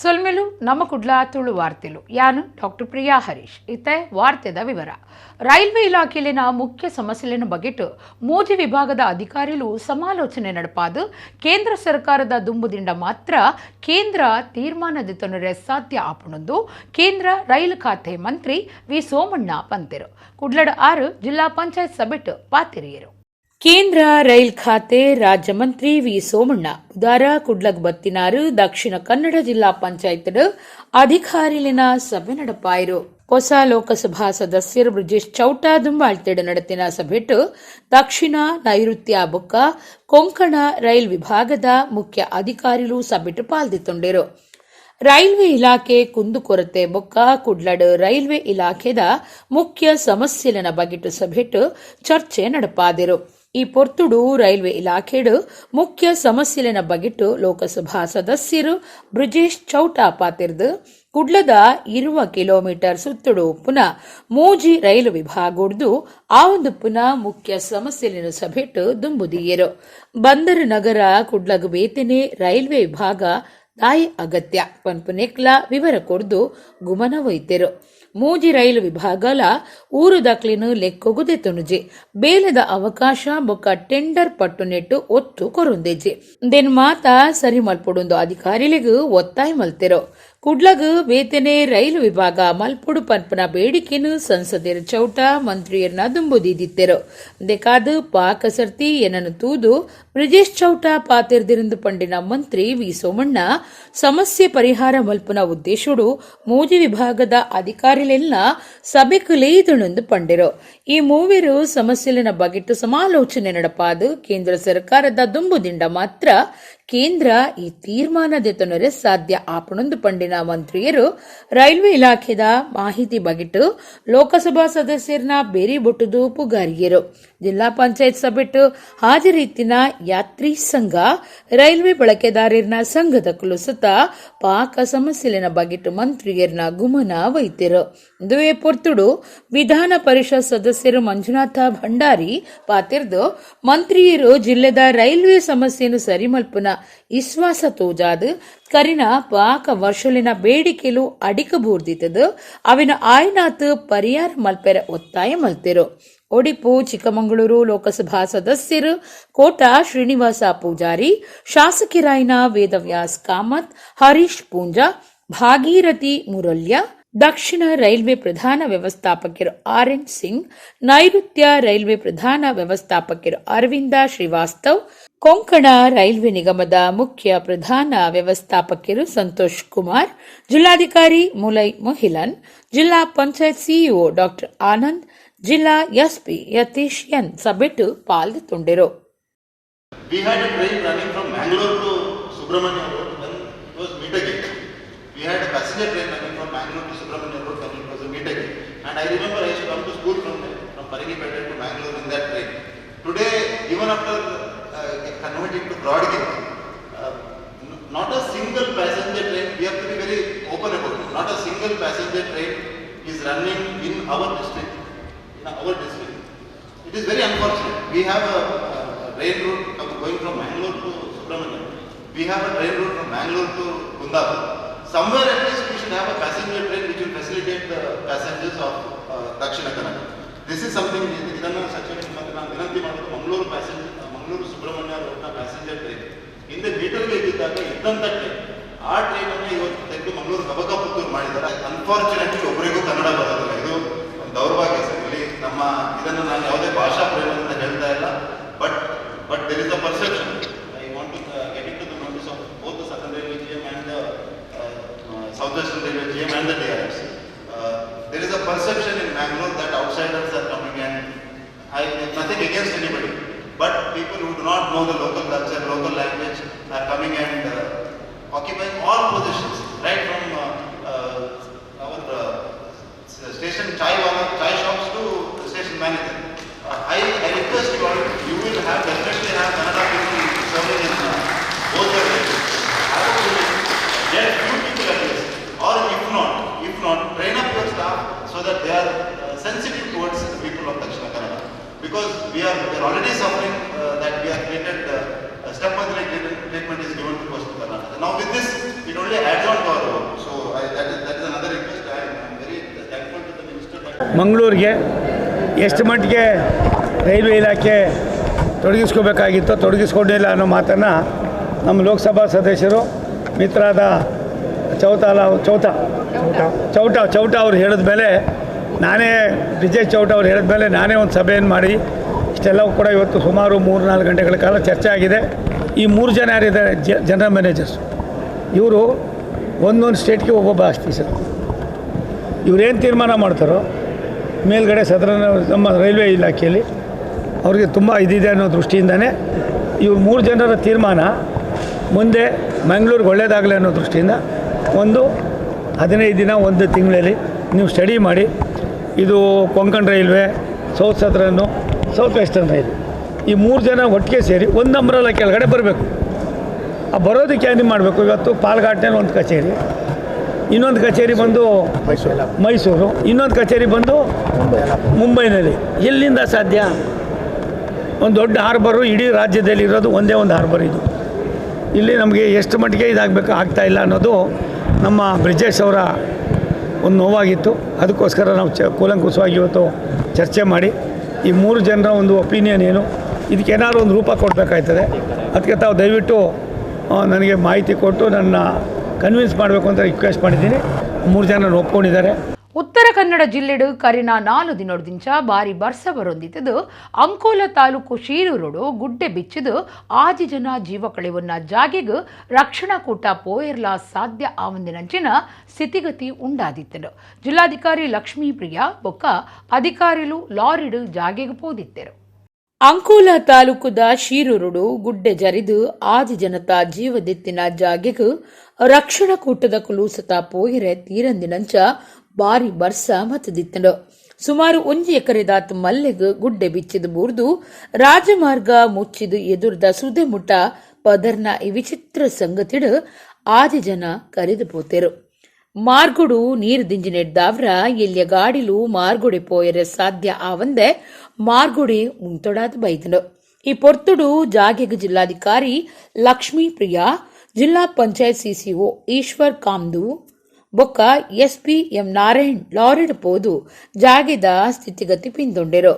ಸೊಲ್ಮೆಲು ನಮ್ಮ ಕುಡ್ಲ ತುಳು ವಾರ್ತೆಲು ಯಾನು ಡಾಕ್ಟರ್ ಪ್ರಿಯಾ ಹರೀಶ್ ಇತ್ತೆ ವಾರ್ತೆದ ವಿವರ. ರೈಲ್ವೆ ಇಲಾಖೆಯಲ್ಲಿನ ಮುಖ್ಯ ಸಮಸ್ಯೆಯನ್ನು ಬಗೆಟ್ಟು ಮೋದಿ ವಿಭಾಗದ ಅಧಿಕಾರಿಗಳು ಸಮಾಲೋಚನೆ ನಡಪಾದು ಕೇಂದ್ರ ಸರ್ಕಾರದ ದುಂಬುದಿಂಡ ಮಾತ್ರ ಕೇಂದ್ರ ತೀರ್ಮಾನದ ಸಾಧ್ಯ ಆಪಣೊಂದು ಕೇಂದ್ರ ರೈಲು ಖಾತೆ ಮಂತ್ರಿ ವಿ ಸೋಮಣ್ಣ ಪಂತೆರು ಕುಡ್ಲಡ 6 ಜಿಲ್ಲಾ ಪಂಚಾಯತ್ ಸಭೆಟ್ ಪಾತಿರಿಯರು. ಕೇಂದ್ರ ರೈಲ್ ಖಾತೆ ರಾಜ್ಯ ಮಂತ್ರಿ ವಿ ಸೋಮಣ್ಣ ಬುಧವಾರ ಕುಡ್ಲಗ್ ಬತ್ತಿನಾರು ದಕ್ಷಿಣ ಕನ್ನಡ ಜಿಲ್ಲಾ ಪಂಚಾಯತ್ ಅಧಿಕಾರಿಲಿನ ಸಭೆ ನಡಪಾಯಿರು. ಹೊಸ ಲೋಕಸಭಾ ಸದಸ್ಯರು ಬ್ರಿಜೇಶ್ ಚೌಟಾ ದುಂಬಾಳ್ತೆಡ ನಡೆತಿನ ಸಭೆಟ್ಟು ದಕ್ಷಿಣ ನೈಋತ್ಯ ಬೊಕ್ಕ ಕೊಂಕಣ ರೈಲ್ ವಿಭಾಗದ ಮುಖ್ಯ ಅಧಿಕಾರಿಗಳು ಸಭೆಟ್ಟು ಪಾಲ್ದಿತ್ತೊಂಡರು. ರೈಲ್ವೆ ಇಲಾಖೆ ಕುಂದುಕೊರತೆ ಬೊಕ್ಕ ಕುಡ್ಲಡ್ ರೈಲ್ವೆ ಇಲಾಖೆದ ಮುಖ್ಯ ಸಮಸ್ಯೆಲನ ಬಗೆಟ್ಟು ಸಭೆಟ್ಟು ಚರ್ಚೆ ನಡಪಾದಿರು. ಈ ಪೊರ್ತುಡು ರೈಲ್ವೆ ಇಲಾಖೆಡು ಮುಖ್ಯ ಸಮಸ್ಯೆಲನ ಬಗೆಟ್ಟು ಲೋಕಸಭಾ ಸದಸ್ಯರು ಬ್ರಿಜೇಶ್ ಚೌಟಾ ಪಾತಿರ್ದು ಕುಡ್ಲದ 20 ಕಿಲೋಮೀಟರ್ ಸುತ್ತುಡು ಪುನಃ ಮೂಜಿ ರೈಲು ವಿಭಾಗದ್ದು ಆ ಒಂದು ಪುನಃ ಮುಖ್ಯ ಸಮಸ್ಯೆಲಿನ ಸಭೆಟ್ಟು ದುಂಬುದಿಯರು. ಬಂದರು ನಗರ ಕುಡ್ಲಗ್ ಬೇತೆನೆ ರೈಲ್ವೆ ವಿಭಾಗ ದಾಯ ಅಗತ್ಯ ಪನ್ಪುನೆಕ್ಲ ವಿವರ ಕೊಡ್ದು ಗುಮನ ಒಯ್ತೆರು. ಮೂಜಿ ರೈಲು ವಿಭಾಗಲ ಊರು ದಕ್ಲಿನ ಲೆಕ್ಕೊಗುದೆ ತುಣುಜಿ ಬೇಲದ ಅವಕಾಶ ಬೊಕ್ಕ ಟೆಂಡರ್ ಪಟ್ಟು ನೆಟ್ಟು ಒತ್ತು ಕೊರೊಂದೆಜಿ ದೆನ್ ಮಾತ ಸರಿ ಮಲ್ಪೊಡೊಂದು ಅಧಿಕಾರಿಲಿಗೂ ಒತ್ತಾಯ ಮಲ್ತೆರು. ಕುಡ್ಲಗ್ ಬೇತೆನೆ ರೈಲು ವಿಭಾಗ ಮಲ್ಪೊಡು ಪನ್ಪನ ಬೇಡಿಕೆನು ಸಂಸದೆರ್ ಚೌಟ ಮಂತ್ರಿಯರ್ನ ದುಂಬುದಿದ್ದಿತ್ತೆರು. ದೆಕಾದು ಪಾಕಸರ್ತಿ ಏನನ್ನು ತೂದು ಬ್ರಿಜೇಶ್ ಚೌಟ ಪಾತಿರ್ದಿರಂದು ಪಂಡಿನ ಮಂತ್ರಿ ವಿ ಸೋಮಣ್ಣ ಸಮಸ್ಯೆ ಪರಿಹಾರ ಮಲ್ಪುನ ಉದ್ದೇಶುಡು ಮೂಜಿ ವಿಭಾಗದ ಅಧಿಕಾರಿಲೆಲ್ಲ ಸಭೆಕು ಲೇದುಣಂದು ಪಂಡಿರು. ಈ ಮೂವರು ಸಮಸ್ಯೆಲಿನ ಬಗೆಟ್ಟು ಸಮಾಲೋಚನೆ ನಡಪಾದು ಕೇಂದ್ರ ಸರ್ಕಾರದ ದುಂಬುದಿಂಡ ಮಾತ್ರ ಕೇಂದ್ರ ಈ ತೀರ್ಮಾನದೆತನರೆ ಸಾಧ್ಯ ಆಪಣೊಂದು ಪಂಡಿನ ಮಂತ್ರಿಯರು ರೈಲ್ವೆ ಇಲಾಖೆದ ಮಾಹಿತಿ ಬಗೆಟ್ಟು ಲೋಕಸಭಾ ಸದಸ್ಯರನ್ನ ಬೇರೆ ಬೊಟ್ಟುದು ಪುಗಾರಿಯರು. ಜಿಲ್ಲಾ ಪಂಚಾಯತ್ ಸಭೆಟ್ಟು ಹಾಜರಿತ್ತಿನ ಯಾತ್ರಿ ಸಂಘ ರೈಲ್ವೆ ಬಳಕೆದಾರರ್ನ ಸಂಘದ ಕುಲುಸತ ಪಾಕ ಸಮಸ್ಯೆಲಿನ ಬಗೆಟ್ಟು ಮಂತ್ರಿಯರ್ನ ಗುಮನ ವೈದ್ಯರು. ದುವೆ ಪೊರ್ತುಡು ವಿಧಾನ ಪರಿಷತ್ ಸದಸ್ಯರು ಮಂಜುನಾಥ ಭಂಡಾರಿ ಪಾತಿರ್ದು ಮಂತ್ರಿಯರು ಜಿಲ್ಲೆದ ರೈಲ್ವೆ ಸಮಸ್ಯೆಯನ್ನು ಸರಿಮಲ್ಪುನ ವಿಶ್ವಾಸ ತೋಜಾದು ಕರಿನ ಪಾಕ ವರ್ಷಲಿನ ಬೇಡಿಕೆಲು ಅಡಿಕ ಬೂರ್ದಿತದು ಅವಿನ ಆಯ್ನಾತ್ ಪರಿಹಾರ ಮಲ್ಪೆರ ಒತ್ತಾಯ ಮಲ್ತೆರು. ಒಡಿಪು ಚಿಕ್ಕಮಗಳೂರು ಲೋಕಸಭಾ ಸದಸ್ಯರು ಕೋಟಾ ಶ್ರೀನಿವಾಸ ಪೂಜಾರಿ, ಶಾಸಕಿರಾಯ್ನ ವೇದವ್ಯಾಸ್ ಕಾಮತ್, ಹರೀಶ್ ಪೂಂಜಾ, ಭಾಗೀರಥಿ ಮುರಳ್ಯ, ದಕ್ಷಿಣ ರೈಲ್ವೆ ಪ್ರಧಾನ ವ್ಯವಸ್ಥಾಪಕರು RN ಸಿಂಗ್, ನೈಋತ್ಯ ರೈಲ್ವೆ ಪ್ರಧಾನ ವ್ಯವಸ್ಥಾಪಕರು ಅರವಿಂದ ಶ್ರೀವಾಸ್ತವ್, ಕೊಂಕಣ ರೈಲ್ವೆ ನಿಗಮದ ಮುಖ್ಯ ಪ್ರಧಾನ ವ್ಯವಸ್ಥಾಪಕರು ಸಂತೋಷ್ ಕುಮಾರ್, ಜಿಲ್ಲಾಧಿಕಾರಿ ಮುಲೈ ಮೊಹಿಲನ್, ಜಿಲ್ಲಾ ಪಂಚಾಯತ್ ಸಿಇಒ ಡಾಕ್ಟರ್ ಆನಂದ್, ಜಿಲ್ಲಾ SP ಯತೀಶ್ ಎನ್ ಸಭೆಟ್ಟು ಪಾಲ್ಗೊಂಡಿರು. We had a train running from Mangalore to Subramania Road when it was Meetagate. We had a passenger train running from Mangalore to Subramania Road when it was a Meetagate. And I remember I used to come to school from Parigipeta to Mangalore in that train. Today, even after converting to Broadgate, not a single passenger train, we have to be very open about it, not a single passenger train is running in our district. It is very unfortunate. We have a rail route going from Mangalore to Subramania. We have a rail route from Mangalore to Kundapur. Somewhere at least we should have a passenger train which will facilitate the passengers of Dakshina Kannada. This is something idanna Sachin ನಾನು ವಿನಂತಿ ಮಾಡೋದು Mangaluru Subrahmanya ರೋಡ್ನ passenger train ಹಿಂದೆ metre ಇದ್ದಾಗ ಇದ್ದಂಥ train ಆ train ಅನ್ನು ಇವತ್ತು ತೆಗೆದು ಮಂಗಳೂರು ಗಬಗಪುತ್ತೂರು ಮಾಡಿದ್ದಾರೆ. ಅನ್ಫಾರ್ಚುನೇಟ್ಲಿ ಒಬ್ಬರಿಗೂ ಕನ್ನಡ ಬರೋದಿಲ್ಲ. ಇದು ದೌರ್ಭಾಗ್ಯ ಸರ್. ಇಲ್ಲಿ ನಮ್ಮ ಇದನ್ನು ನಾನು ಯಾವುದೇ ಭಾಷಾ ಪ್ರೇಮ ಅಂತ ಹೇಳ್ತಾ ಇಲ್ಲ, but there is a perception. I want to get it to the notice of both the Southern Railway GM and the South Western Railway GM and the DRMC. There is a perception in Mangalore that outsiders are coming, and I have nothing against anybody, but people who do not know the local culture, local language are coming and occupying all positions, right from our station chai shops to station manager. I request you all, you will definitely have Kannada people serving in both the railways. I will get few people at least, or if not, train up your staff so that they are sensitive towards the people of Dakshina Kannada, because we are already suffering that we are treated step-by-step treatment is given to Coastal Karnataka. Now with this, it only adds on to our ಮಂಗಳೂರಿಗೆ ಎಷ್ಟು ಮಟ್ಟಿಗೆ railway ಇಲಾಖೆ ತೊಡಗಿಸ್ಕೊಂಡಿಲ್ಲ ಅನ್ನೋ ಮಾತನ್ನು ನಮ್ಮ ಲೋಕಸಭಾ ಸದಸ್ಯರು ಮಿತ್ರರಾದ ಚೌಟ ಅವ್ರು ಹೇಳಿದ ಮೇಲೆ ವಿಜಯ್ ಚೌಟ ಅವ್ರು ಹೇಳಿದ ಮೇಲೆ ನಾನೇ ಒಂದು ಸಭೆಯನ್ನು ಮಾಡಿ ಇಷ್ಟೆಲ್ಲವೂ ಕೂಡ ಇವತ್ತು ಸುಮಾರು 3-4 ಗಂಟೆಗಳ ಕಾಲ ಚರ್ಚೆ ಆಗಿದೆ. ಈ 3 ಜನ ಯಾರಿದ್ದಾರೆ ಜನರಲ್ ಮ್ಯಾನೇಜರ್ಸ್, ಇವರು ಒಂದೊಂದು ಸ್ಟೇಟ್ಗೆ ಒಬ್ಬೊಬ್ಬ ಆಫೀಸರ್. ಇವರೇನು ತೀರ್ಮಾನ ಮಾಡ್ತಾರೋ ಮೇಲ್ಗಡೆ ನಮ್ಮ ರೈಲ್ವೆ ಇಲಾಖೆಯಲ್ಲಿ ಅವ್ರಿಗೆ ತುಂಬ ಇದಿದೆ ಅನ್ನೋ ದೃಷ್ಟಿಯಿಂದನೇ ಇವ್ರು 3 ಜನರ ತೀರ್ಮಾನ ಮುಂದೆ ಮಂಗಳೂರಿಗೆ ಒಳ್ಳೆಯದಾಗಲಿ ಅನ್ನೋ ದೃಷ್ಟಿಯಿಂದ ಒಂದು 15 ದಿನ 1 ತಿಂಗಳಲ್ಲಿ ನೀವು ಸ್ಟಡಿ ಮಾಡಿ, ಇದು Konkan railway, south western railway, ಈ 3 ಜನ ಒಟ್ಟಿಗೆ ಸೇರಿ ಒಂದು ಅಂಬ್ರೆಲಾ ಕೆಳಗಡೆ ಬರಬೇಕು. ಆ ಬರೋದಕ್ಕೆ ಏನು ಮಾಡಬೇಕು, ಇವತ್ತು ಪಾಲ್ಘಾಟ್ನಲ್ಲಿ ಒಂದು ಕಚೇರಿ, ಇನ್ನೊಂದು ಕಚೇರಿ ಬಂದು ಮೈಸೂರು, ಇನ್ನೊಂದು ಕಚೇರಿ ಬಂದು ಮುಂಬೈನಲ್ಲಿ. ಎಲ್ಲಿಂದ ಸಾಧ್ಯ? ಒಂದು ದೊಡ್ಡ ಹಾರ್ಬರು ಇಡೀ ರಾಜ್ಯದಲ್ಲಿ ಇರೋದು ಒಂದೇ ಒಂದು ಹಾರ್ಬರ್ ಇದು. ಇಲ್ಲಿ ನಮಗೆ ಎಷ್ಟು ಮಟ್ಟಿಗೆ ಇದಾಗಬೇಕು ಆಗ್ತಾಯಿಲ್ಲ ಅನ್ನೋದು ನಮ್ಮ ಬ್ರಿಜೇಶ್ ಅವರ ಒಂದು ನೋವಾಗಿತ್ತು. ಅದಕ್ಕೋಸ್ಕರ ನಾವು ಕೂಲಂಕುಷವಾಗಿ ಇವತ್ತು ಚರ್ಚೆ ಮಾಡಿ ಈ 3 ಜನರ ಒಂದು ಒಪಿನಿಯನ್ ಏನು, ಇದಕ್ಕೇನಾದ್ರು ಒಂದು ರೂಪ ಕೊಡಬೇಕಾಯ್ತದೆ. ಅದಕ್ಕೆ ತಾವು ದಯವಿಟ್ಟು ನನಗೆ ಮಾಹಿತಿ ಕೊಟ್ಟು ನನ್ನ ಕನ್ವಿನ್ಸ್ ಮಾಡಬೇಕು ಅಂತ ರಿಕ್ವೆಸ್ಟ್ ಮಾಡಿದ್ದೀನಿ. 3 ಜನ ಒಪ್ಕೊಂಡಿದ್ದಾರೆ. ಉತ್ತರ ಕನ್ನಡ ಜಿಲ್ಲೆಡು ಕರಿನ 4 ದಿನೋಡ್ದಿಂಚ ಬಾರಿ ಬರ್ಸ ಬರೊಂದಿತ್ತದು ಅಂಕೋಲ ತಾಲೂಕು ಶೀರೂರೋಡು ಗುಡ್ಡೆ ಬಿಚ್ಚಿದು 6 ಜನ ಜೀವ ಕಳೆವನ್ನ ಜಾಗೆಗ್ ರಕ್ಷಣಾ ಕೂಟ ಪೋಯರ್ಲ ಸಾಧ್ಯ ಆವಂದಿನಂಚಿನ ಸ್ಥಿತಿಗತಿ ಉಂಡಾದಿತ್ತರು. ಜಿಲ್ಲಾಧಿಕಾರಿ ಲಕ್ಷ್ಮೀ ಪ್ರಿಯಾ ಬೊಕ್ಕ ಅಧಿಕಾರಿಗಳು ಲಾರಿಡು ಜಾಗೆಗ್ ಪೋದಿತ್ತರು. ಅಂಕೋಲ ತಾಲೂಕುದ ಶೀರೂರುಡು ಗುಡ್ಡೆ ಜರಿದು 6 ಜನತ ಜೀವದೆತ್ತಿನ ಜಾಗೆಗ್ ರಕ್ಷಣಾ ಕೂಟದ ಕುಲೂಸತ ಪೋಯರೆ ತೀರಂದಿನಂಚ ಬಾರಿ ಬರ್ಸ ಮತದಿತ್ತಂಡು. ಸುಮಾರು 1 ಎಕರೆದಾತ್ ಮಲ್ಲೆಗ್ ಗುಡ್ಡೆ ಬಿಚ್ಚಿದು ಬೂರ್ದು ರಾಜಮಾರ್ಗ ಮುಚ್ಚಿದು ಎದುರ್ದ ಸುದೆ ಮುಟ್ಟ ಪದರ್ನ ಈ ವಿಚಿತ್ರ ಸಂಗತಿಡು 6 ಜನ ಕರೆದು ಪೋತೆರು. ಮಾರ್ಗುಡು ನೀರು ದಿಂಜಿನೆಡ್ದಾವ್ರ ಎಲ್ಲಿಯ ಗಾಡಿಲು ಮಾರ್ಗುಡೆ ಪೋಯರೆ ಸಾಧ್ಯ ಆವಂದೆ ಮಾರ್ಗುಡೆ ಮುಂತೊಡಾದ ಬೈದನು. ಈ ಪೊರ್ತುಡು ಜಾಗೆಗ್ ಜಿಲ್ಲಾಧಿಕಾರಿ ಲಕ್ಷ್ಮೀ ಪ್ರಿಯಾ, ಜಿಲ್ಲಾ ಪಂಚಾಯತ್ ಸಿಸಿಒ ಈಶ್ವರ್ ಕಾಮ್ದು ಬೊಕ್ಕ ಎಸ್ಪಿ ಎಂ ನಾರಾಯಣ್ ಲಾರಿಡ್ ಪೋದು ಜಾಗೆದ ಸ್ಥಿತಿಗತಿ ಪಿಂದೊಂಡೆರು.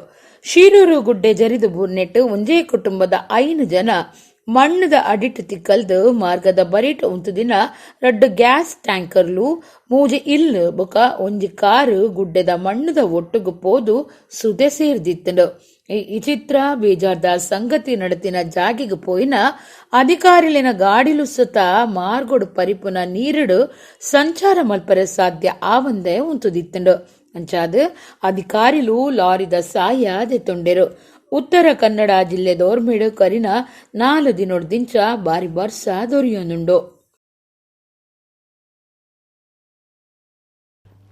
ಶೀರೂರು ಗುಡ್ಡೆ ಜರಿದು ಬೂರ್ನೆಟ್ಟು ಒಂಜೇ ಕುಟುಂಬದ 5 ಜನ ಮಣ್ಣದ ಅಡಿಟ್ ತಿಕ್ಕಲ್ದು ಮಾರ್ಗದ ಬರಿಟ್ ಒಂದು ದಿನ 2 ಗ್ಯಾಸ್ ಟ್ಯಾಂಕರ್ಲು 3 ಇಲ್ಲು ಬೊಕ 1 ಕಾರು ಗುಡ್ಡೆದ ಮಣ್ಣದ ಒಟ್ಟುಗು ಪೋದು ಸುದೆ ಸೇರ್ದಿತ್ತಂಡು. ಈ ವಿಚಿತ್ರ ಬೇಜಾರ್ದ ಸಂಗತಿ ನಡತಿನ ಜಾಗಿಗೆ ಪೋಯಿನ ಅಧಿಕಾರಿಲಿನ ಗಾಡಿಲು ಸುತ್ತ ಮಾರ್ಗೊಡು ಪರಿಪುನ ನೀರುಡು ಸಂಚಾರ ಮಲ್ಪರೆ ಸಾಧ್ಯ ಆವಂದೆ ಉಂತುದಿತ್ತಂಡು. ಅಂಚಾದ ಅಧಿಕಾರಿಲು ಲಾರಿದ ಸಾಯ ದೆತ್ತೊಂಡೆರು. ಉತ್ತರ ಕನ್ನಡ ಜಿಲ್ಲೆ ದೋರ್ಮೇಡು ಕರಿನ 4 ದಿನೋಡ್ದಿಂಚ ಬಾರಿ ಬರ್ಸ ದೊರೆಯೋನುಂಡು.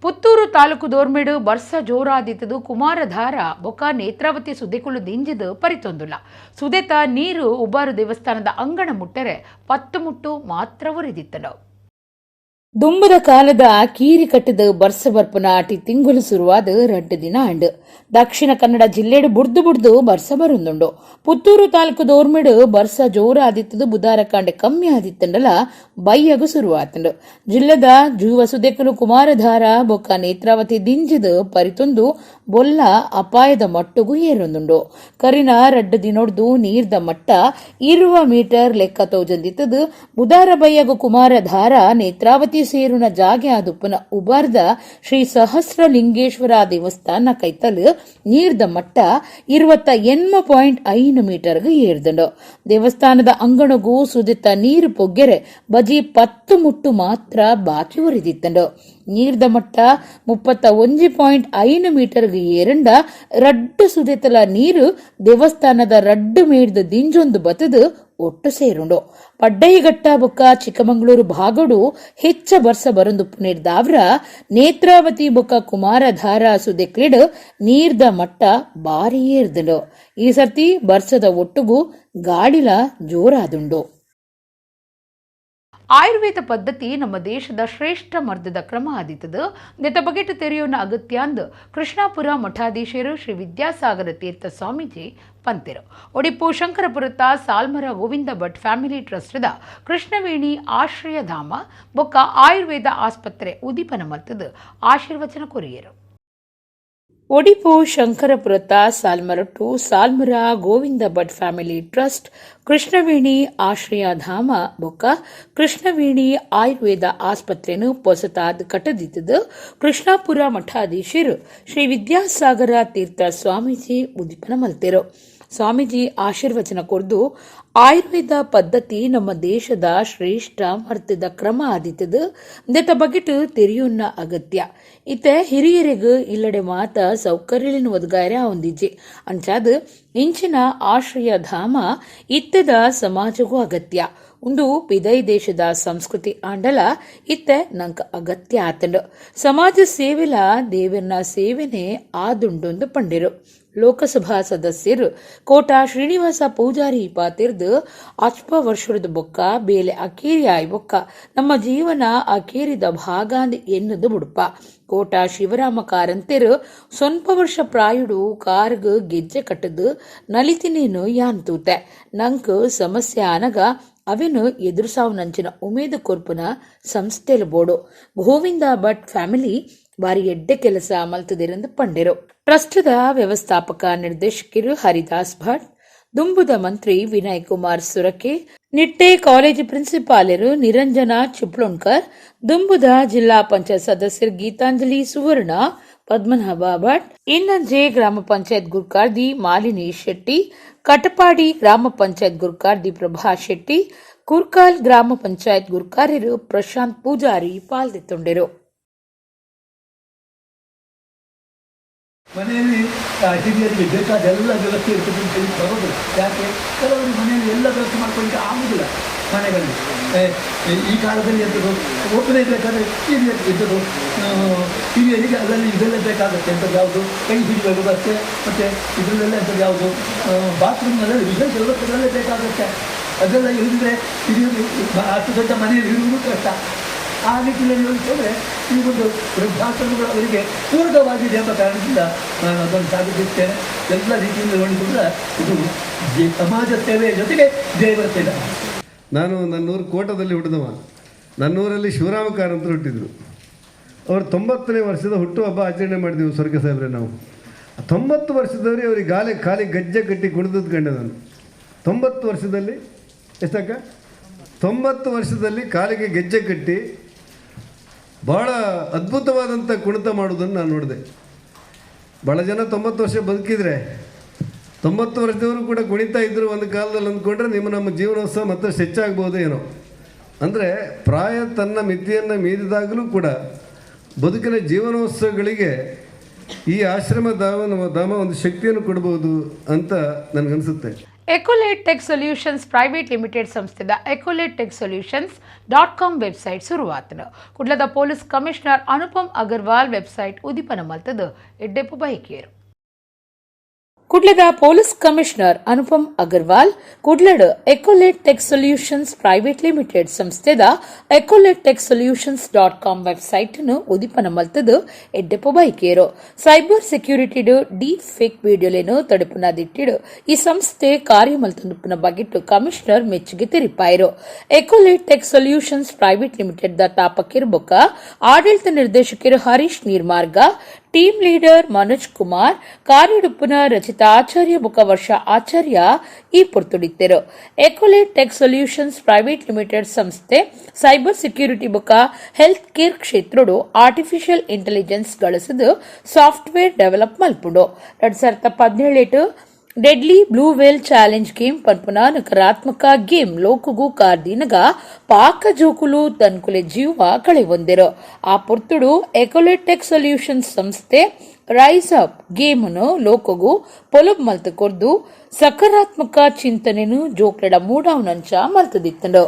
ಪುತ್ತೂರು ತಾಲೂಕು ದೋರ್ಮೇಡು ಬರ್ಸ ಜೋರಾದಿತ್ತದು ಕುಮಾರಧಾರ ಬೊಕ ನೇತ್ರಾವತಿ ಸುದೆಕುಳು ದಿಂಜಿದು ಪರಿತೊಂದುಲ್ಲ. ಸುದೆತ ನೀರು ಉಬಾರು ದೇವಸ್ಥಾನದ ಅಂಗಣ ಮುಟ್ಟರೆ 10 ಮುಟ್ಟು ಮಾತ್ರ ಉರಿದಿತ್ತನು. ದುಂಬದ ಕಾಲದ ಕೀರಿ ಕಟ್ಟದ ಬರ್ಸ ಬರ್ಪನ ಆಟಿ ತಿಂಗುಲು ಸುರುವಾದ 2 ದಿನ ಅಂಡು ದಕ್ಷಿಣ ಕನ್ನಡ ಜಿಲ್ಲೆಡು ಬುಡ್ದು ಬರ್ಸ ಬರೊಂದುಂಡು. ಪುತ್ತೂರು ತಾಲೂಕು ದೋರ್ಮೆಡು ಬರ್ಸ ಜೋರ ಆದಿತ್ತದು ಬುಧಾರ ಕಾಂಡೆ ಕಮ್ಮಿ ಆದಿತ್ತಂಡಲ ಬೈಯಗು ಶುರುವಾತಂಡು. ಜಿಲ್ಲೆದ ಜೂವ ಸುದೆಕಲು ಕುಮಾರಧಾರ ಬೊಕ್ಕ ನೇತ್ರಾವತಿ ದಿಂಜಿದು ಪರಿತೊಂದು ಬೊಲ್ಲ ಅಪಾಯದ ಮಟ್ಟಗೂ ಏರೊಂದುಂಡು. ಕರಿನ 2 ದಿನೊಡ್ದು ನೀರ್ದ ಮಟ್ಟ 20 ಮೀಟರ್ ಲೆಕ್ಕ ತೋಜಂದಿತ್ತದು ಬುಧಾರ ಬೈಯಗು ಕುಮಾರಧಾರ ನೇತ್ರಾವತಿ ಸೇರುನ ಜಾಗೆ ಆದುಪ್ಪನ ಉಬಾರ್ದ ಶ್ರೀ ಸಹಸ್ರಲಿಂಗೇಶ್ವರ ದೇವಸ್ಥಾನ ಕೈತಲ್ ನೀರ್ದ ಮಟ್ಟ 28.5 ಮೀಟರ್ಗೆ ಏರ್ದಂಡು. ದೇವಸ್ಥಾನದ ಅಂಗಣಗೂ ಸುದಿತ್ತ ನೀರು ಪೊಗ್ಗೆರೆ ಬಜಿ 10 ಮುಟ್ಟು ಮಾತ್ರ ಬಾಕಿ ಉರಿದಿತ್ತಂಡು. ನೀರ್ದ ಮಟ್ಟ 31.5 ಮೀಟರ್ಗೆ ಏರಂಡ ರಡ್ಡು ಸುದಿತಲ ನೀರು ದೇವಸ್ಥಾನದ ರಡ್ಡು ಮೇಡ್ದ ದಿಂಜೊಂದು ಬತದು ಒಟ್ಟು ಸೇರುಂಡು. ಪಡ್ಡೈಘಟ್ಟ ಬೊಕ್ಕ ಚಿಕ್ಕಮಂಗಳೂರು ಭಾಗಡು ಹೆಚ್ಚ ಬರ್ಸ ಬರಂದುಪ್ಪು ನೀಡ್ದಾವ್ರ ನೇತ್ರಾವತಿ ಬೊಕ್ಕ ಕುಮಾರಧಾರ ಸುದೆಕ್ಲಿಡ್ ನೀರ್ದ ಮಟ್ಟ ಬಾರಿ ಏರ್ದಂಡು. ಈ ಸರ್ತಿ ಬರ್ಸದ ಒಟ್ಟುಗೂ ಗಾಡಿಲ ಜೋರಾದುಂಡು. ಆಯುರ್ವೇದ ಪದ್ಧತಿ ನಮ್ಮ ದೇಶದ ಶ್ರೇಷ್ಠ ಮರ್ದದ ಕ್ರಮ ಆದಿತ್ತದು ನೆತ ಬಗೆಟ್ ತೆರೆಯೋನ ಅಗತ್ಯ ಅಂದು ಕೃಷ್ಣಾಪುರ ಮಠಾಧೀಶರು ಶ್ರೀ ವಿದ್ಯಾಸಾಗರ ತೀರ್ಥ ಸ್ವಾಮೀಜಿ ಪಂತೆರು. ಒಡಿಪು ಶಂಕರಪುರತ ಸಾಲ್ಮರ ಗೋವಿಂದ ಭಟ್ ಫ್ಯಾಮಿಲಿ ಟ್ರಸ್ಟ್ದ ಕೃಷ್ಣವೇಣಿ ಆಶ್ರಯಧಾಮ ಬೊಕ್ಕ ಆಯುರ್ವೇದ ಆಸ್ಪತ್ರೆ ಉದೀಪನ ಮಲ್ತದು ಆಶೀರ್ವಚನ courier. Odipu ಶಂಕರಪುರತ ಸಾಲ್ಮರಟ್ಟು ಸಾಲ್ಮರ Govinda Bhat family trust Krishnaveni ಆಶ್ರಯಧಾಮ ಬೊಕ್ಕ ಕೃಷ್ಣವೇಣಿ ಆಯುರ್ವೇದ ಆಸ್ಪತ್ರೆನು ಪೊಸತಾದ್ ಕಟ್ಟದಿದ್ದದು ಕೃಷ್ಣಾಪುರ ಮಠಾಧೀಶರು ಶ್ರೀ ವಿದ್ಯಾಸಾಗರ ತೀರ್ಥ ಸ್ವಾಮೀಜಿ ಉದ್ದೀಪನ ಮಲ್ತೆರು. ಸ್ವಾಮೀಜಿ ಆಶೀರ್ವಚನ ಕೊರ್ದು ಆಯುರ್ವೇದ ಪದ್ಧತಿ ನಮ್ಮ ದೇಶದ ಶ್ರೇಷ್ಠ ಮರ್ತದ ಕ್ರಮ ಆದಿತ್ತದು ದೆತ ಬಗೆಟ್ ತೆರಿಯುನ್ನ ಅಗತ್ಯ ಇತ್ತೆ ಹಿರಿಯರಿಗೂ ಇಲ್ಲಡೆ ಮಾತ ಸೌಕರ್ಯಲಿನ ಒದಗಾಯರೆ ಹೊಂದಿಜ್ಜಿ ಅಂಚಾದ ಇಂಚಿನ ಆಶ್ರಯಧಾಮ ಇತ್ತದ ಸಮಾಜಗೂ ಅಗತ್ಯ ಒಂದು ಪಿದೈ ದೇಶದ ಸಂಸ್ಕೃತಿ ಆಂಡಲ ಇತ್ತೆ ನಂಕ ಅಗತ್ಯ ಆತಂಡು ಸಮಾಜ ಸೇವೆಲ ದೇವರನ ಸೇವೆನೆ ಆದುಂಡೊಂದು ಪಂಡಿರು. ಲೋಕಸಭಾ ಸದಸ್ಯರು ಕೋಟ ಶ್ರೀನಿವಾಸ ಪೂಜಾರಿ ಪಾತಿರ್ದು ಅಚ್ಪ ವರ್ಷದ ಬೊಕ್ಕ ಬೇಲೆ ಅಕೇರಿಯಾಯ್ ಬೊಕ್ಕ ನಮ್ಮ ಜೀವನ ಅಕೇರಿದ ಭಾಗಾಂದ್ ಎನ್ನದು ಬುಡುಪ ಕೋಟ ಶಿವರಾಮ ಕಾರಂತೆರು ಸ್ವಲ್ಪ ವರ್ಷ ಪ್ರಾಯುಡು ಕಾರ್ಗ್ ಗೆಜ್ಜೆ ಕಟ್ಟದು ನಲಿತಿನೇನು ಯಾನ್ತೂತೆ ನಂಕ್ ಸಮಸ್ಯೆ ಆನಗ ಅವೆನು ಎದುರುಸಾವುನಂಚಿನ ಉಮೇದು ಕೊರ್ಪುನ ಸಂಸ್ಥೆಲು ಬೋಡು ಗೋವಿಂದ ಭಟ್ ಫ್ಯಾಮಿಲಿ ಬಾರಿ ಎಡ್ಡೆ ಕೆಲಸ ಮಲ್ತದಿರಂದು ಪಂಡೆರು. ಟ್ರಸ್ಟದ ವ್ಯವಸ್ಥಾಪಕ ನಿರ್ದೇಶಕರು ಹರಿದಾಸ್ ಭಟ್, ದುಂಬುದ ಮಂತ್ರಿ ವಿನಯ್ ಕುಮಾರ್ ಸುರಕೆ, ನಿಟ್ಟೆ ಕಾಲೇಜು ಪ್ರಿನ್ಸಿಪಾಲರು ನಿರಂಜನಾ ಚಿಪ್ಲೋಣ್ಕರ್, ದುಂಬುದ ಜಿಲ್ಲಾ ಪಂಚಾಯತ್ ಸದಸ್ಯರು ಗೀತಾಂಜಲಿ ಸುವರ್ಣ, ಪದ್ಮನಾಭ ಭಟ್, ಇನ್ನಂಜೆ ಗ್ರಾಮ ಪಂಚಾಯತ್ ಗುರ್ಕಾರ್ದಿ ಮಾಲಿನಿ ಶೆಟ್ಟಿ, ಕಟಪಾಡಿ ಗ್ರಾಮ ಪಂಚಾಯತ್ ಗುರ್ಕಾರ್ದಿ ಪ್ರಭಾ ಶೆಟ್ಟಿ, ಕುರ್ಕಾಲ್ ಗ್ರಾಮ ಪಂಚಾಯತ್ ಗುರ್ಕಾರ್ಯರು ಪ್ರಶಾಂತ್ ಪೂಜಾರಿ ಪಾಲ್ಗೊಳ್ಳುತ್ತಿದ್ದರು. ಮನೆಯಲ್ಲಿ ಹಿರಿಯರಿಗೆ ಬೇಕಾದ ಎಲ್ಲ ವ್ಯವಸ್ಥೆ ಇರ್ತದೆ ಅಂತ ಹೇಳಿ ಬರೋದು. ಯಾಕೆ ಕೆಲವರು ಮನೆಯಲ್ಲಿ ಎಲ್ಲ ವ್ಯವಸ್ಥೆ ಮಾಡ್ಕೊಳ್ಳಿಕ್ಕೆ ಆಗುವುದಿಲ್ಲ. ಮನೆಗಳಲ್ಲಿ ಈ ಕಾಲದಲ್ಲಿ ಎಂಥದ್ದು ಒಬ್ಬನೇ ಬೇಕಾದರೆ ಹಿರಿಯರು ಇದ್ದದ್ದು ಹಿರಿಯರಿಗೆ ಅದರಲ್ಲಿ ಇದೆಲ್ಲ ಬೇಕಾಗುತ್ತೆ. ಎಂಥದ್ದು ಯಾವುದು ಕೈ ಹಿಡಿಯುವ ವ್ಯವಸ್ಥೆ ಮತ್ತು ಇದರಲ್ಲೆಲ್ಲ ಎಂಥದ್ದು ಯಾವುದು ಬಾತ್ರೂಮ್ನೆಲ್ಲ ವಿಶೇಷ ವ್ಯವಸ್ಥೆಗಳಲ್ಲೇ ಬೇಕಾಗುತ್ತೆ. ಅದೆಲ್ಲ ಇಲ್ಲದಿದ್ದರೆ ಹಿರಿಯರು ಅಷ್ಟು ದೊಡ್ಡ ಮನೆಯಲ್ಲಿ ಇರುವುದು ಕಷ್ಟ. ಆ ನಿಟ್ಟಿನಲ್ಲಿ ಹೋಲಿಸಿದರೆ ಈ ಒಂದು ವೃದ್ಧಾಶ್ರಮಗಳು ಅವರಿಗೆ ಪೂರಕವಾಗಿದೆ ಎಂಬ ಕಾರಣದಿಂದ ನಾನು ಅದನ್ನು ಸಾಗಿಸುತ್ತೇನೆ. ಎಲ್ಲ ರೀತಿಯಿಂದ ನೋಡಿಕೊಂಡ್ರೆ ಇದು ಸಮಾಜ ಸೇವೆಯ ಜೊತೆಗೆ ದೇವರ ಸೇವೆ. ನಾನು ನನ್ನೂರು ಕೋಟದಲ್ಲಿ ಹುಟ್ಟಿದವ. ನನ್ನೂರಲ್ಲಿ ಶಿವರಾಮ ಕಾರಂತರು ಹುಟ್ಟಿದ್ರು. ಅವರು 90ನೇ ವರ್ಷದ ಹುಟ್ಟುಹಬ್ಬ ಆಚರಣೆ ಮಾಡಿದೆವು ಸ್ವರ್ಗ ಸಾಹೇಬ್ರೆ. ನಾವು 90 ವರ್ಷದವರಿಗೆ ಅವರಿಗೆ ಖಾಲಿ ಗಜ್ಜೆ ಕಟ್ಟಿ ಕುಣಿದದ್ದು ಕಂಡೆ ನಾನು. 90 ವರ್ಷದಲ್ಲಿ ಎಷ್ಟಕ್ಕ 90 ವರ್ಷದಲ್ಲಿ ಕಾಲಿಗೆ ಗೆಜ್ಜೆ ಕಟ್ಟಿ ಭಾಳ ಅದ್ಭುತವಾದಂಥ ಕುಣಿತ ಮಾಡೋದನ್ನು ನಾನು ನೋಡಿದೆ. ಭಾಳ ಜನ 90 ವರ್ಷ ಬದುಕಿದರೆ 90 ವರ್ಷದವರು ಕೂಡ ಕುಣಿತಾ ಇದ್ದರು ಒಂದು ಕಾಲದಲ್ಲಿ ಅಂದ್ಕೊಂಡ್ರೆ ನಮ್ಮ ಜೀವನೋತ್ಸವ ಮತ್ತಷ್ಟು ಹೆಚ್ಚಾಗ್ಬೋದು ಏನೋ. ಅಂದರೆ ಪ್ರಾಯ ತನ್ನ ಮಿತಿಯನ್ನು ಮೀರಿದಾಗಲೂ ಕೂಡ ಬದುಕಿನ ಜೀವನೋತ್ಸವಗಳಿಗೆ ಈ ಆಶ್ರಮ ಧಾಮ ಒಂದು ಶಕ್ತಿಯನ್ನು ಕೊಡ್ಬೋದು ಅಂತ ನನಗನ್ಸುತ್ತೆ. ಎಕೋಲೇಟ್ ಟೆಕ್ ಸೊಲ್ಯೂಷನ್ಸ್ ಪ್ರೈವೇಟ್ ಲಿಮಿಟೆಡ್ ಸಂಸ್ಥೆದ ಎಕೋಲೇಟ್ ಟೆಕ್ ಸೊಲ್ಯೂಷನ್ಸ್.com ವೆಬ್ಸೈಟ್ ಶುರುವಾತನು ಕುಡ್ಲದ police commissioner Anupam Agarwal website ಉದಿಪನ ಮಲ್ತದು ಎಡ್ಡೆಪ್ಪು ಬೈಕಿಯರು. ಕುಡ್ಲದ ಪೊಲೀಸ್ ಕಮಿಷನರ್ ಅನುಪಮ್ ಅಗರ್ವಾಲ್ ಕುಡ್ಲಡ್ Ecolate tech solutions private limited ಸಂಸ್ಥೆದ ಎಕೋಲೇಟ್ ಟೆಕ್ ಸೊಲ್ಯೂಷನ್ಸ್.com ವೆಬ್ಸೈಟ್ ಅನ್ನು ಉದಿಪನ ಮಲ್ತದು ಎಡ್ಡೆಪ್ಪು ಬೈಕಿಯರು. ಸೈಬರ್ ಸೆಕ್ಯೂರಿಟಿಡು ಡೀಪ್ ಫೇಕ್ ವಿಡಿಯೋಲೇನು ತಡುಪುನ ದಿಟ್ಟಿಡು ಈ ಸಂಸ್ಥೆ ಕಾರ್ಯಮಲ್ತನುಪುನ ಬಗೆಟ್ಟು ಕಮಿಷನರ್ ಮೆಚ್ಚುಗೆ ತೆರಿಪಾಯಿರು. Ecolate tech solutions private limited ದ ತಾಪಕಿರು ಬೊಕ್ಕ ಆಡಳಿತ ನಿರ್ದೇಶಕರು ಹರೀಶ್ ನೀರ್ಮಾರ್ಗ, ಟೀಮ್ ಲೀಡರ್ ಮನೋಜ್ ಕುಮಾರ್, ಕಾರ್ಯಡುಪ್ಪುನ ರಚಿತಾ ಆಚಾರ್ಯ ಬುಕ ವರ್ಷ ಆಚಾರ್ಯ ಈ ಪುರ್ತುಡಿತ್ತರು. Ecolate tech solutions private limited ಸಂಸ್ಥೆ ಸೈಬರ್ ಸೆಕ್ಯೂರಿಟಿ ಬುಕ ಹೆಲ್ತ್ ಕೇರ್ ಕ್ಷೇತ್ರಡು ಆರ್ಟಿಫಿಷಿಯಲ್ ಇಂಟೆಲಿಜೆನ್ಸ್ ಗಳಿಸಿದು ಸಾಫ್ಟ್ವೇರ್ ಡೆವಲಪ್ ಮಲ್ಪುಡು. 2017 deadly blue whale challenge game ಪನ್ಪುನ ನಕಾರಾತ್ಮಕ ಗೇಮ್ ಲೋಕುಗು ಕಾರ್ದಿನಗ ಪಾಕ ಜೋಕುಲು ತನ್ಕುಲೆ ಜೀವ ಕಳೆ ಹೊಂದಿರು. ಆ ಪುರ್ತುಡು ಎಕೋಲೇಟ್ ಟೆಕ್ ಸೊಲ್ಯೂಷನ್ಸ್ ಸಂಸ್ಥೆ ರೈಸ್ ಅಪ್ ಗೇಮನು ಲೋಕುಗು ಪೊಲಬ್ ಮಲ್ತ ಕೊರ್ದು ಸಕಾರಾತ್ಮಕ ಚಿಂತನೆನು ಜೋಕ್ಲಡ ಮೂಡಾವ್ನಂಚ ಮಲ್ತದಿತ್ತಂಡು.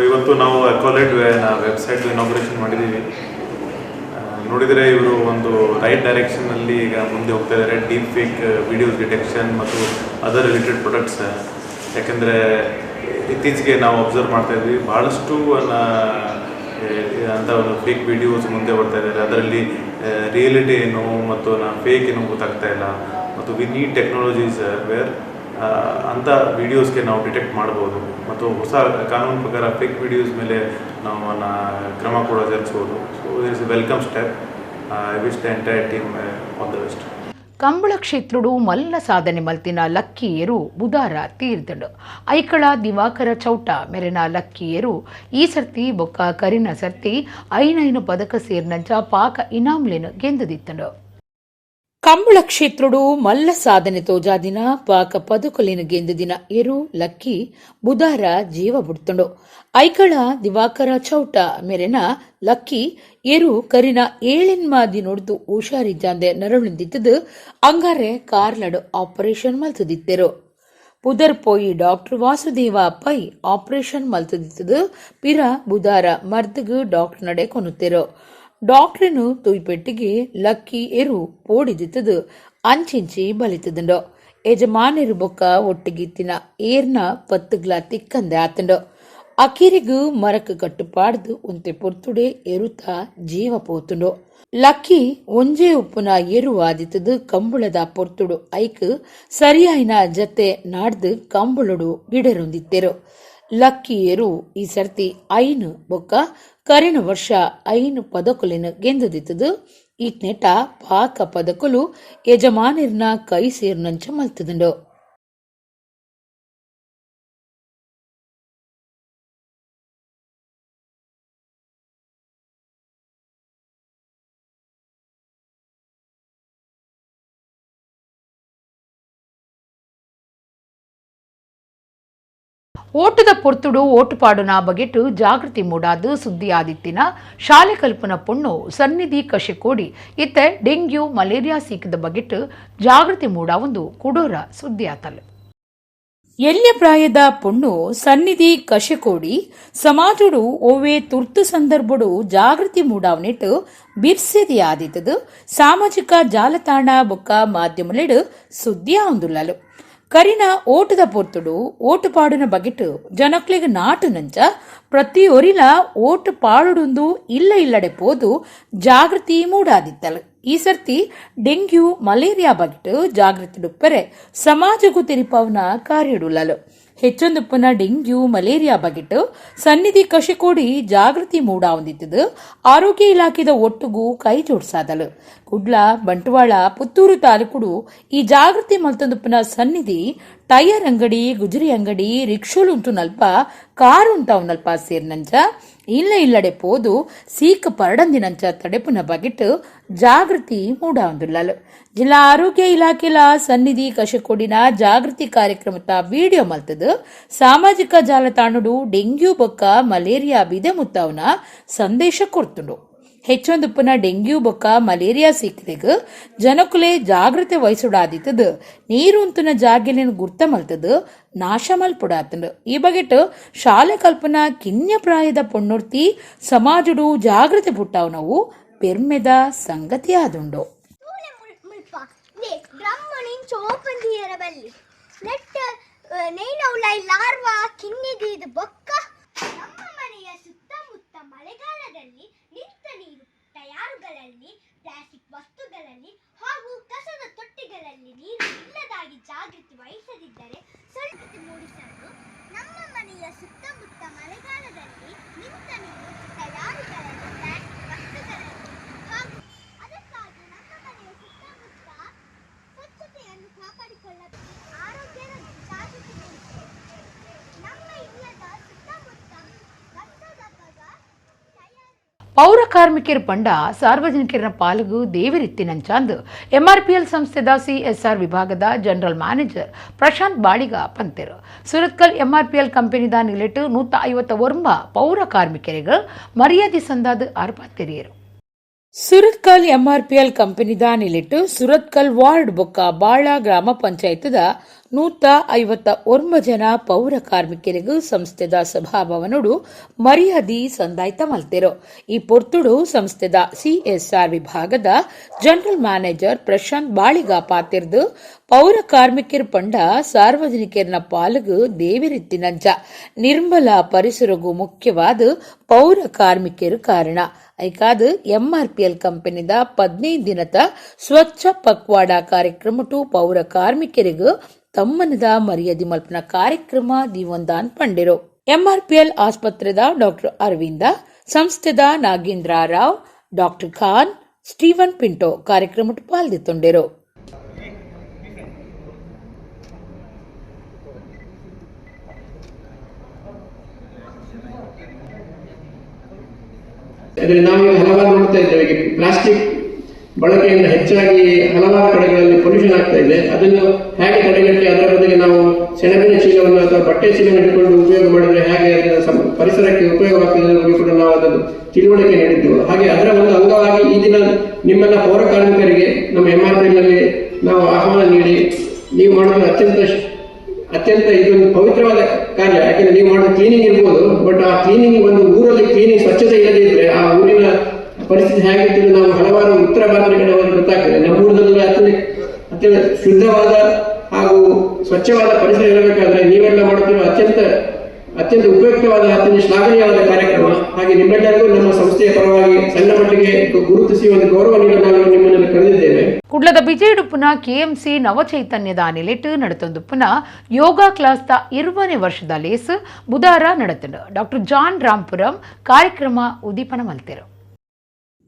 ಇವತ್ತು ನಾವು ಎಕೋಲೇಟ್ ವೆಬ್ಸೈಟ್ ಇನಾಗ್ರೇಷನ್ ಮಾಡಿದ್ದೀವಿ. ನೋಡಿದರೆ ಇವರು ಒಂದು ರೈಟ್ ಡೈರೆಕ್ಷನ್ನಲ್ಲಿ ಈಗ ಮುಂದೆ ಹೋಗ್ತಾ ಇದ್ದಾರೆ. ಡೀಪ್ ಫೇಕ್ ವಿಡಿಯೋಸ್ ಡಿಟೆಕ್ಷನ್ ಮತ್ತು ಅದರ್ ರಿಲೇಟೆಡ್ ಪ್ರಾಡಕ್ಟ್ಸ್. ಯಾಕೆಂದರೆ ಇತ್ತೀಚೆಗೆ ನಾವು ಅಬ್ಸರ್ವ್ ಮಾಡ್ತಾ ಇದ್ವಿ ಭಾಳಷ್ಟು ಅಂತ ಒಂದು ಫೇಕ್ ವಿಡಿಯೋಸ್ ಮುಂದೆ ಬರ್ತಾ ಇದ್ದಾರೆ. ಅದರಲ್ಲಿ ರಿಯಾಲಿಟಿ ಏನು ಮತ್ತು ಫೇಕ್ ಏನು ಗೊತ್ತಾಗ್ತಾ ಇಲ್ಲ. ಮತ್ತು ವಿ ನೀಡ್ ಟೆಕ್ನಾಲಜೀಸ್ ವೇರ್ ಅಂಥ ವೀಡಿಯೋಸ್ಗೆ ನಾವು ಡಿಟೆಕ್ಟ್ ಮಾಡ್ಬೋದು. ಮತ್ತು ಹೊಸ ಕಾನೂನು ಪ್ರಕಾರ ಫೇಕ್ ವಿಡಿಯೋಸ್ ಮೇಲೆ ನಾವು ಕ್ರಮ ಕೂಡ ಜರುಗಿಸ್ಬೋದು. So it's a welcome step. I wish the entire team all the best. Kambala ಕ್ಷೇತ್ರುಡು ಮಲ್ಲ ಸಾಧನೆ ಮಲ್ತಿನ ಲಕ್ಕಿಯರು ಬುಧಾರ ತೀರ್ದಂಡು ಐಕಳ ದಿವಾಕರ ಚೌಟ ಮೆರೆನ ಲಕ್ಕಿಯರು ಈ ಸರ್ತಿ ಬೊಕ್ಕ ಕರಿನ ಸರ್ತಿ ಐನೈನು ಪದಕ ಸೇರ್ನಂಚ ಪಾಕ ಇನಾಮ್ಲೆನು ಗೆಂದುದಿತ್ತಂಡು ಕಂಬಳ ಕ್ಷೇತ್ರುಡು ಮಲ್ಲ ಸಾಧನೆ ತೋಜಾದಿನ ಪಾಕ ಪದಕಲಿನ ಗೆಂದುದಿನ ಎರು ಲಕ್ಕಿ ಬುಧಾರ ಜೀವ ಬಿಡ್ತಂಡು ಐಕಳ ದಿವಾಕರ ಚೌಟ ಮೆರೆನ ಲಕ್ಕಿ ಎರು ಕರಿನ ಏಳೆನ್ಮಾದಿ ನೋಡ್ದು ಹುಷಾರಿದ್ದಾಂದೆ ನರಳುಂದಿತ್ತದು ಅಂಗಾರೆ ಕಾರ್ಲಡು ಆಪರೇಷನ್ ಮಲ್ತದಿತ್ತೆರು ಪುದರ್ ಪೋಯಿ ಡಾಕ್ಟರ್ ವಾಸುದೇವ ಪೈ ಆಪರೇಷನ್ ಮಲ್ತದಿತ್ತದು ಪಿರ ಬುಧಾರ ಮರ್ದಗು ಡಾಕ್ಟರ್ ನಡೆ ಕೊನುತ್ತೆರು ಡಾಕ್ಟ್ರನು ತುಯ್ಪೆಟ್ಟಿಗೆ ಲಕ್ಕಿ ಎರು ಪೋಡಿದಿತ್ತದು ಅಂಚಿಂಚಿ ಬಲಿತದಂಡು ಯಜಮಾನರು ಬೊಕ್ಕ ಒಟ್ಟಿಗಿತ್ತಿನ ಏರ್ನ ಪತ್ತುಗ್ಲ ತಿಕ್ಕಂದೆ ಆತಂಡು ಅಕಿರಿಗೂ ಮರಕ್ ಕಟ್ಟುಪಾಡ್ದು ಒಂತೆ ಪೊರ್ತುಡೆ ಎರುತ ಜೀವ ಪೋತುಂಡು ಲಕ್ಕಿ ಒಂಜೇ ಉಪ್ಪುನ ಎರು ಆದಿತ್ತದು ಕಂಬಳದ ಪೊರ್ತುಡು ಐಕ್ ಸರಿಯಾಯಿನ ಜತೆ ನಾಡ್ದು ಕಂಬಳುಡು ಗಿಡರೊಂದಿತ್ತೆರು ಲಕ್ಕಿ ಎರು ಈ ಸರ್ತಿ ಐನು ಬೊಕ್ಕ ಕರಿನ ವರ್ಷ ಐನು ಪದಕುಲಿನ ಗೆಂದುದಿತ್ತದು ಈಟ್ನೆಟ ಪಾಕ ಪದಕುಲು ಯಜಮಾನಿರ್ನ ಕೈ ಸೇರ್ನಂಚ ಮಲ್ತದಂಡು ಓಟದ ಪೊರ್ತುಡು ಓಟುಪಾಡುನ ಬಗೆಟು ಜಾಗೃತಿ ಮೂಡಾದು ಸುದ್ದಿ ಆದಿತ್ತಿನ ಶಾಲೆ ಕಲ್ಪನ ಪೊಣ್ಣು ಸನ್ನಿಧಿ ಕಶೆಕೋಡಿ ಇತ್ತೆ ಡೆಂಗ್ಯೂ ಮಲೇರಿಯಾ ಸೀಕದ ಬಗೆಟು ಜಾಗೃತಿ ಮೂಡ ಒಂದು ಕುಡೋರ ಸುದ್ದಿ ಆತಲ್ಲ ಎಲ್ಯ ಪ್ರಾಯದ ಪೊಣ್ಣು ಸನ್ನಿಧಿ ಕಶೆಕೋಡಿ ಸಮಾಜುಡು ಓವೆ ತುರ್ತು ಸಂದರ್ಭಡು ಜಾಗೃತಿ ಮೂಡಾವನೆಟ್ಟು ಬಿರ್ಸೆದಿ ಆದಿತ್ತದು ಸಾಮಾಜಿಕ ಜಾಲತಾಣ ಬೊಕ್ಕ ಮಾಧ್ಯಮಲೆಡು ಸುದ್ದಿ ಆಂದುಲ್ಲಲು ಕರಿನ ಓಟದ ಪೊರ್ತುಡು ಓಟುಪಾಡಿನ ಬಗೆಟು ಜನಕ್ಲಿಗೆ ನಾಟು ನಂಚ ಪ್ರತಿ ಒರಿಲ ಓಟು ಪಾಡುಡುಂದು ಇಲ್ಲಡೆ ಪೋದು ಜಾಗೃತಿ ಮೂಡಾದಿತ್ತಲು ಈ ಸರ್ತಿ ಡೆಂಗ್ಯೂ ಮಲೇರಿಯಾ ಬಗೆಟು ಜಾಗೃತಿ ಡುಪ್ಪರೆ ಸಮಾಜಗೂ ತಿರಿಪವನ ಕಾರ್ಯಡುಲ್ಲಲು ಹೆಚ್ಚೊಂದುಪ್ಪನ ಡೆಂಗ್ಯೂ ಮಲೇರಿಯಾ ಬಗೆಟು ಸನ್ನಿಧಿ ಕಶೆಕೋಡಿ ಜಾಗೃತಿ ಮೂಡಾವಂದಿತ್ತದು ಆರೋಗ್ಯ ಇಲಾಖೆದ ಒಟ್ಟುಗೂ ಕೈ ಜೋಡ್ಸಾದಲು ಕುಡ್ಲ ಬಂಟ್ವಾಳ ಪುತ್ತೂರು ತಾಲೂಕುಡು ಈ ಜಾಗೃತಿ ಮಲ್ತೊಂದುಪ್ಪನ ಸನ್ನಿಧಿ ಟೈರ್ ಅಂಗಡಿ ಗುಜರಿ ಅಂಗಡಿ ರಿಕ್ಷೋಲುಂಟು ನಲ್ಪ ಕಾರುಂಟಾವ್ ನಲ್ಪ ಸೇರ್ನಂಚ ಇಲ್ಲಡೆ ಪೋದು ಸೀಕ್ ಪರಡಂದಿನಂಚ ತಡೆಪುನ ಬಗೆಟ್ ಜಾಗೃತಿ ಮೂಡಾವಂದುಲ್ಲಲು ಜಿಲ್ಲಾ ಆರೋಗ್ಯ ಇಲಾಖೆಲ ಸನ್ನಿಧಿ ಕಶೆಕೋಡಿನ ಜಾಗೃತಿ ಕಾರ್ಯಕ್ರಮದ ವಿಡಿಯೋ ಮಲ್ತದು ಸಾಮಾಜಿಕ ಜಾಲತಾಣಡು ಡೆಂಗ್ಯೂ ಬೊಕ್ಕ ಮಲೇರಿಯಾ ಬಿದೆ ಮುತ್ತವನ ಸಂದೇಶ ಕೊಡ್ತುಂಡು ಹೆಚ್ಚೊಂದುಪ್ಪನ ಡೆಂಗ್ಯೂ ಬೊಕ್ಕ ಮಲೇರಿಯಾ ಸಿಕ್ಕಿದಾಗ ಜನಕುಲೆ ಜಾಗೃತಿ ವಹಿಸುಡಾದಿತ್ತದು ನೀರುಂತುನ ಜಾಗೆಲಿನ ಗುರ್ತ ಮಲ್ತದು ನಾಶ ಮಲ್ಪುಡಾತಂಡು ಈ ಬಗೆಟ್ ಶಾಲೆ ಕಲ್ಪನಾ ಕಿನ್ಯ ಪ್ರಾಯದ ಪೊಣ್ಣುರ್ತಿ ಸಮಾಜುಡು ಜಾಗೃತಿ ಪುಟ್ಟವನವು ಪೆರ್ಮೆದ ಸಂಗತಿ ಆದುಂಡು ಮಳೆಗಾಲದಲ್ಲಿ ನಿಂತ ನೀರು ಟಯಾರುಗಳಲ್ಲಿ ಪ್ಲಾಸ್ಟಿಕ್ ವಸ್ತುಗಳಲ್ಲಿ ಹಾಗೂ ಕಸದ ತೊಟ್ಟಿಗಳಲ್ಲಿ ನೀರು ಇಲ್ಲದಾಗಿ ಜಾಗೃತಿ ವಹಿಸದಿದ್ದರೆ ಸಂಸ್ಕೃತಿ ಮೂಡಿಸಲು ನಮ್ಮ ಮನೆಯ ಸುತ್ತಮುತ್ತ ಮಳೆಗಾಲದಲ್ಲಿ ನಿಂತ ನೀರು ಟಯಾರುಗಳಲ್ಲಿ ಪ್ಲಾಸ್ಟಿಕ್ ವಸ್ತುಗಳಲ್ಲಿ ಹಾಗೂ ಅದಕ್ಕಾಗಿ ನಮ್ಮ ಮನೆಯ ಸುತ್ತಮುತ್ತ ಸ್ವಚ್ಛತೆಯನ್ನು ಕಾಪಾಡಿಕೊಳ್ಳಬೇಕು ಆರೋಗ್ಯದ ಜಾಗೃತಿ ಮೂಡಿಸಬೇಕು ನಮ್ಮ ಇಲ್ಲದ ಸುತ್ತಮುತ್ತ ಕಸದ ಪೌರ ಕಾರ್ಮಿಕರ ಪಂಡ ಸಾರ್ವಜನಿಕರ ಪಾಲುಗು ದೇವಿರಿತ್ತಿನಂಚಾಂದು ಎಂಆರ್ಪಿಎಲ್ ಸಂಸ್ಥೆದ ಸಿಎಸ್ಆರ್ ವಿಭಾಗದ ಜನರಲ್ ಮ್ಯಾನೇಜರ್ ಪ್ರಶಾಂತ್ ಬಾಳಿಗ ಪಂತೆರು ಸುರತ್ಕಲ್ ಎಂಆರ್ಪಿಎಲ್ ಕಂಪನಿದ ನಿಲೆಟ್ಟು 151 ಪೌರ ಕಾರ್ಮಿಕರಿಗೆ ಮರ್ಯಾದೆ ಸಂದಾದ ಆರ್ಪಾತೆರಿಯರು ಸುರತ್ಕಲ್ ಎಂಆರ್ಪಿಎಲ್ ಕಂಪನಿದ ನಿಲೆಟ್ಟು ಸುರತ್ಕಲ್ ವಾರ್ಡ್ ಬೊಕ್ಕ ಬಾಳ ಗ್ರಾಮ ಪಂಚಾಯತದ 151 ಜನ ಪೌರ ಕಾರ್ಮಿಕರಿಗೂ ಸಂಸ್ಥೆದ ಸಭಾಭವನಡು ಮರ್ಯಾದಿ ಸಂದಾಯ್ತ ಮಲ್ತೆರು ಈ ಪೊರ್ತುಡು ಸಂಸ್ಥೆದ ಸಿಎಸ್ಆರ್ ವಿಭಾಗದ ಜನರಲ್ ಮ್ಯಾನೇಜರ್ ಪ್ರಶಾಂತ್ ಬಾಳಿಗ ಪಾತಿರ್ದು ಪೌರ ಕಾರ್ಮಿಕರ ಪಂಡ ಸಾರ್ವಜನಿಕರನ ಪಾಲುಗು ದೇವಿರಿತ್ತಿನಂಚ ನಿರ್ಮಲ ಪರಿಸರಗೂ ಮುಖ್ಯವಾದ ಪೌರ ಕಾರ್ಮಿಕರು ಕಾರಣ ಐಕಾದ ಎಂಆರ್ಪಿಎಲ್ ಕಂಪನಿದ 15 ದಿನದ ಸ್ವಚ್ಛ ಪಕ್ವಾಡ ಕಾರ್ಯಕ್ರಮಟು ಪೌರ ಕಾರ್ಮಿಕರಿಗೂ ತಮ್ಮನದ ಮರ್ಯಾದೆ ಮಲ್ಪನ ಕಾರ್ಯಕ್ರಮ ದಿವಂದಾನ್ ಪಂಡಿರು ಎಂಆರ್ಪಿಎಲ್ ಆಸ್ಪತ್ರೆದ ಡಾಕ್ಟರ್ ಅರವಿಂದ ಸಂಸ್ಥೆದ ನಾಗೇಂದ್ರ ರಾವ್ ಡಾಕ್ಟರ್ ಖಾನ್ ಸ್ಟೀವನ್ ಪಿಂಟೋ ಕಾರ್ಯಕ್ರಮಕ್ಕೆ ಪಾಲ್ಗೊಂಡಿದ್ದರು. ಆದರೆ ನಾವು ಹಲವಾರು ನೋಡ್ತಾ ಇದ್ದೇವೆ, ಪ್ಲಾಸ್ಟಿಕ್ ಬಳಕೆಯಿಂದ ಹೆಚ್ಚಾಗಿ ಹಲವಾರು ಕಡೆಗಳಲ್ಲಿ ಪೊಲ್ಯೂಷನ್ ಆಗ್ತಾ ಇದೆ. ಅದನ್ನು ಹೇಗೆ ತಡೆಗಟ್ಟಿ ಅದರ ಬದಲಿಗೆ ನಾವು ಸೆಣಬಿನ ಚೀಲವನ್ನು ಅಥವಾ ಬಟ್ಟೆ ಚೀಲವನ್ನು ಇಟ್ಟುಕೊಂಡು ಉಪಯೋಗ ಮಾಡಿದರೆ ಹೇಗೆ ಅದರ ಪರಿಸರಕ್ಕೆ ಉಪಯೋಗವಾಗ್ತದೆ ಬಗ್ಗೆ ಕೂಡ ನಾವು ಅದನ್ನು ತಿಳುವಳಿಕೆ ನೀಡಿದ್ದೆವು. ಹಾಗೆ ಅದರ ಒಂದು ಅಂಗವಾಗಿ ಈ ದಿನ ನಿಮ್ಮೆಲ್ಲ ಪೌರ ಕಾರ್ಮಿಕರಿಗೆ ನಮ್ಮ MRPನಲ್ಲಿ ನಾವು ಆಹ್ವಾನ ನೀಡಿ, ನೀವು ಮಾಡೋದು ಅತ್ಯಂತ ಇದೊಂದು ಪವಿತ್ರವಾದ ಕಾರ್ಯ. ಯಾಕೆಂದ್ರೆ ನೀವು ಮಾಡೋ ಕ್ಲೀನಿಂಗ್ ಇರ್ಬೋದು, ಬಟ್ ಆ ಕ್ಲೀನಿಂಗ್ ಒಂದು ಊರಲ್ಲಿ ಕ್ಲೀನಿಂಗ್ ಸ್ವಚ್ಛತೆ ಇಲ್ಲದೇ ಇದ್ರೆ ಆ ಊರಿನ ಪರಿಸ್ಥಿತಿ ಹೇಗಿರ್ತದೆ ನಾವು ಹಲವಾರು ಉತ್ತರ ಭಾರತದ ಕಡೆ ಗೊತ್ತಾಗ್ತದೆ. ನಮ್ಮ ಊರಿನಲ್ಲಿ ಅತ್ಯಂತ ಶುದ್ಧವಾದ ಹಾಗೂ ಸ್ವಚ್ಛವಾದ ಪರಿಸರ ಇರಬೇಕಾದ್ರೆ ನೀವೆಲ್ಲ ಮಾಡುತ್ತಿರುವ ಅತ್ಯಂತ ಉಪಯುಕ್ತವಾದ ಅತ್ಯಂತ ಶ್ಲಾಘನೀಯವಾದ ಕಾರ್ಯಕ್ರಮ. ಹಾಗೆ ನಿಮ್ಮೆಲ್ಲರಿಗೂ ನಮ್ಮ ಸಂಸ್ಥೆಯ ಪರವಾಗಿ ಸಣ್ಣ ಮಟ್ಟಿಗೆ ಗುರುತಿಸಿ ಒಂದು ಗೌರವ ನೀಡಲು ನಾವು ನಿಮ್ಮನ್ನು ಕರೆದಿದ್ದೇವೆ. ಕುಡ್ಲದ ಬಿಜೆಡುಪ್ಪುನ KMC ನವಚೈತನ್ಯದ ನಿಲೆಟ್ ನಡತೊಂದುಪ್ಪುನ ಯೋಗ ಕ್ಲಾಸ್ದ 20ನೇ ವರ್ಷದ ಲೇಸ್ ಬುಧಾರ ನಡತಂಡು. ಡಾಕ್ಟರ್ ಜಾನ್ ರಾಂಪುರಂ ಕಾರ್ಯಕ್ರಮ ಉದ್ದೀಪನ ಮಲ್ತೆರು.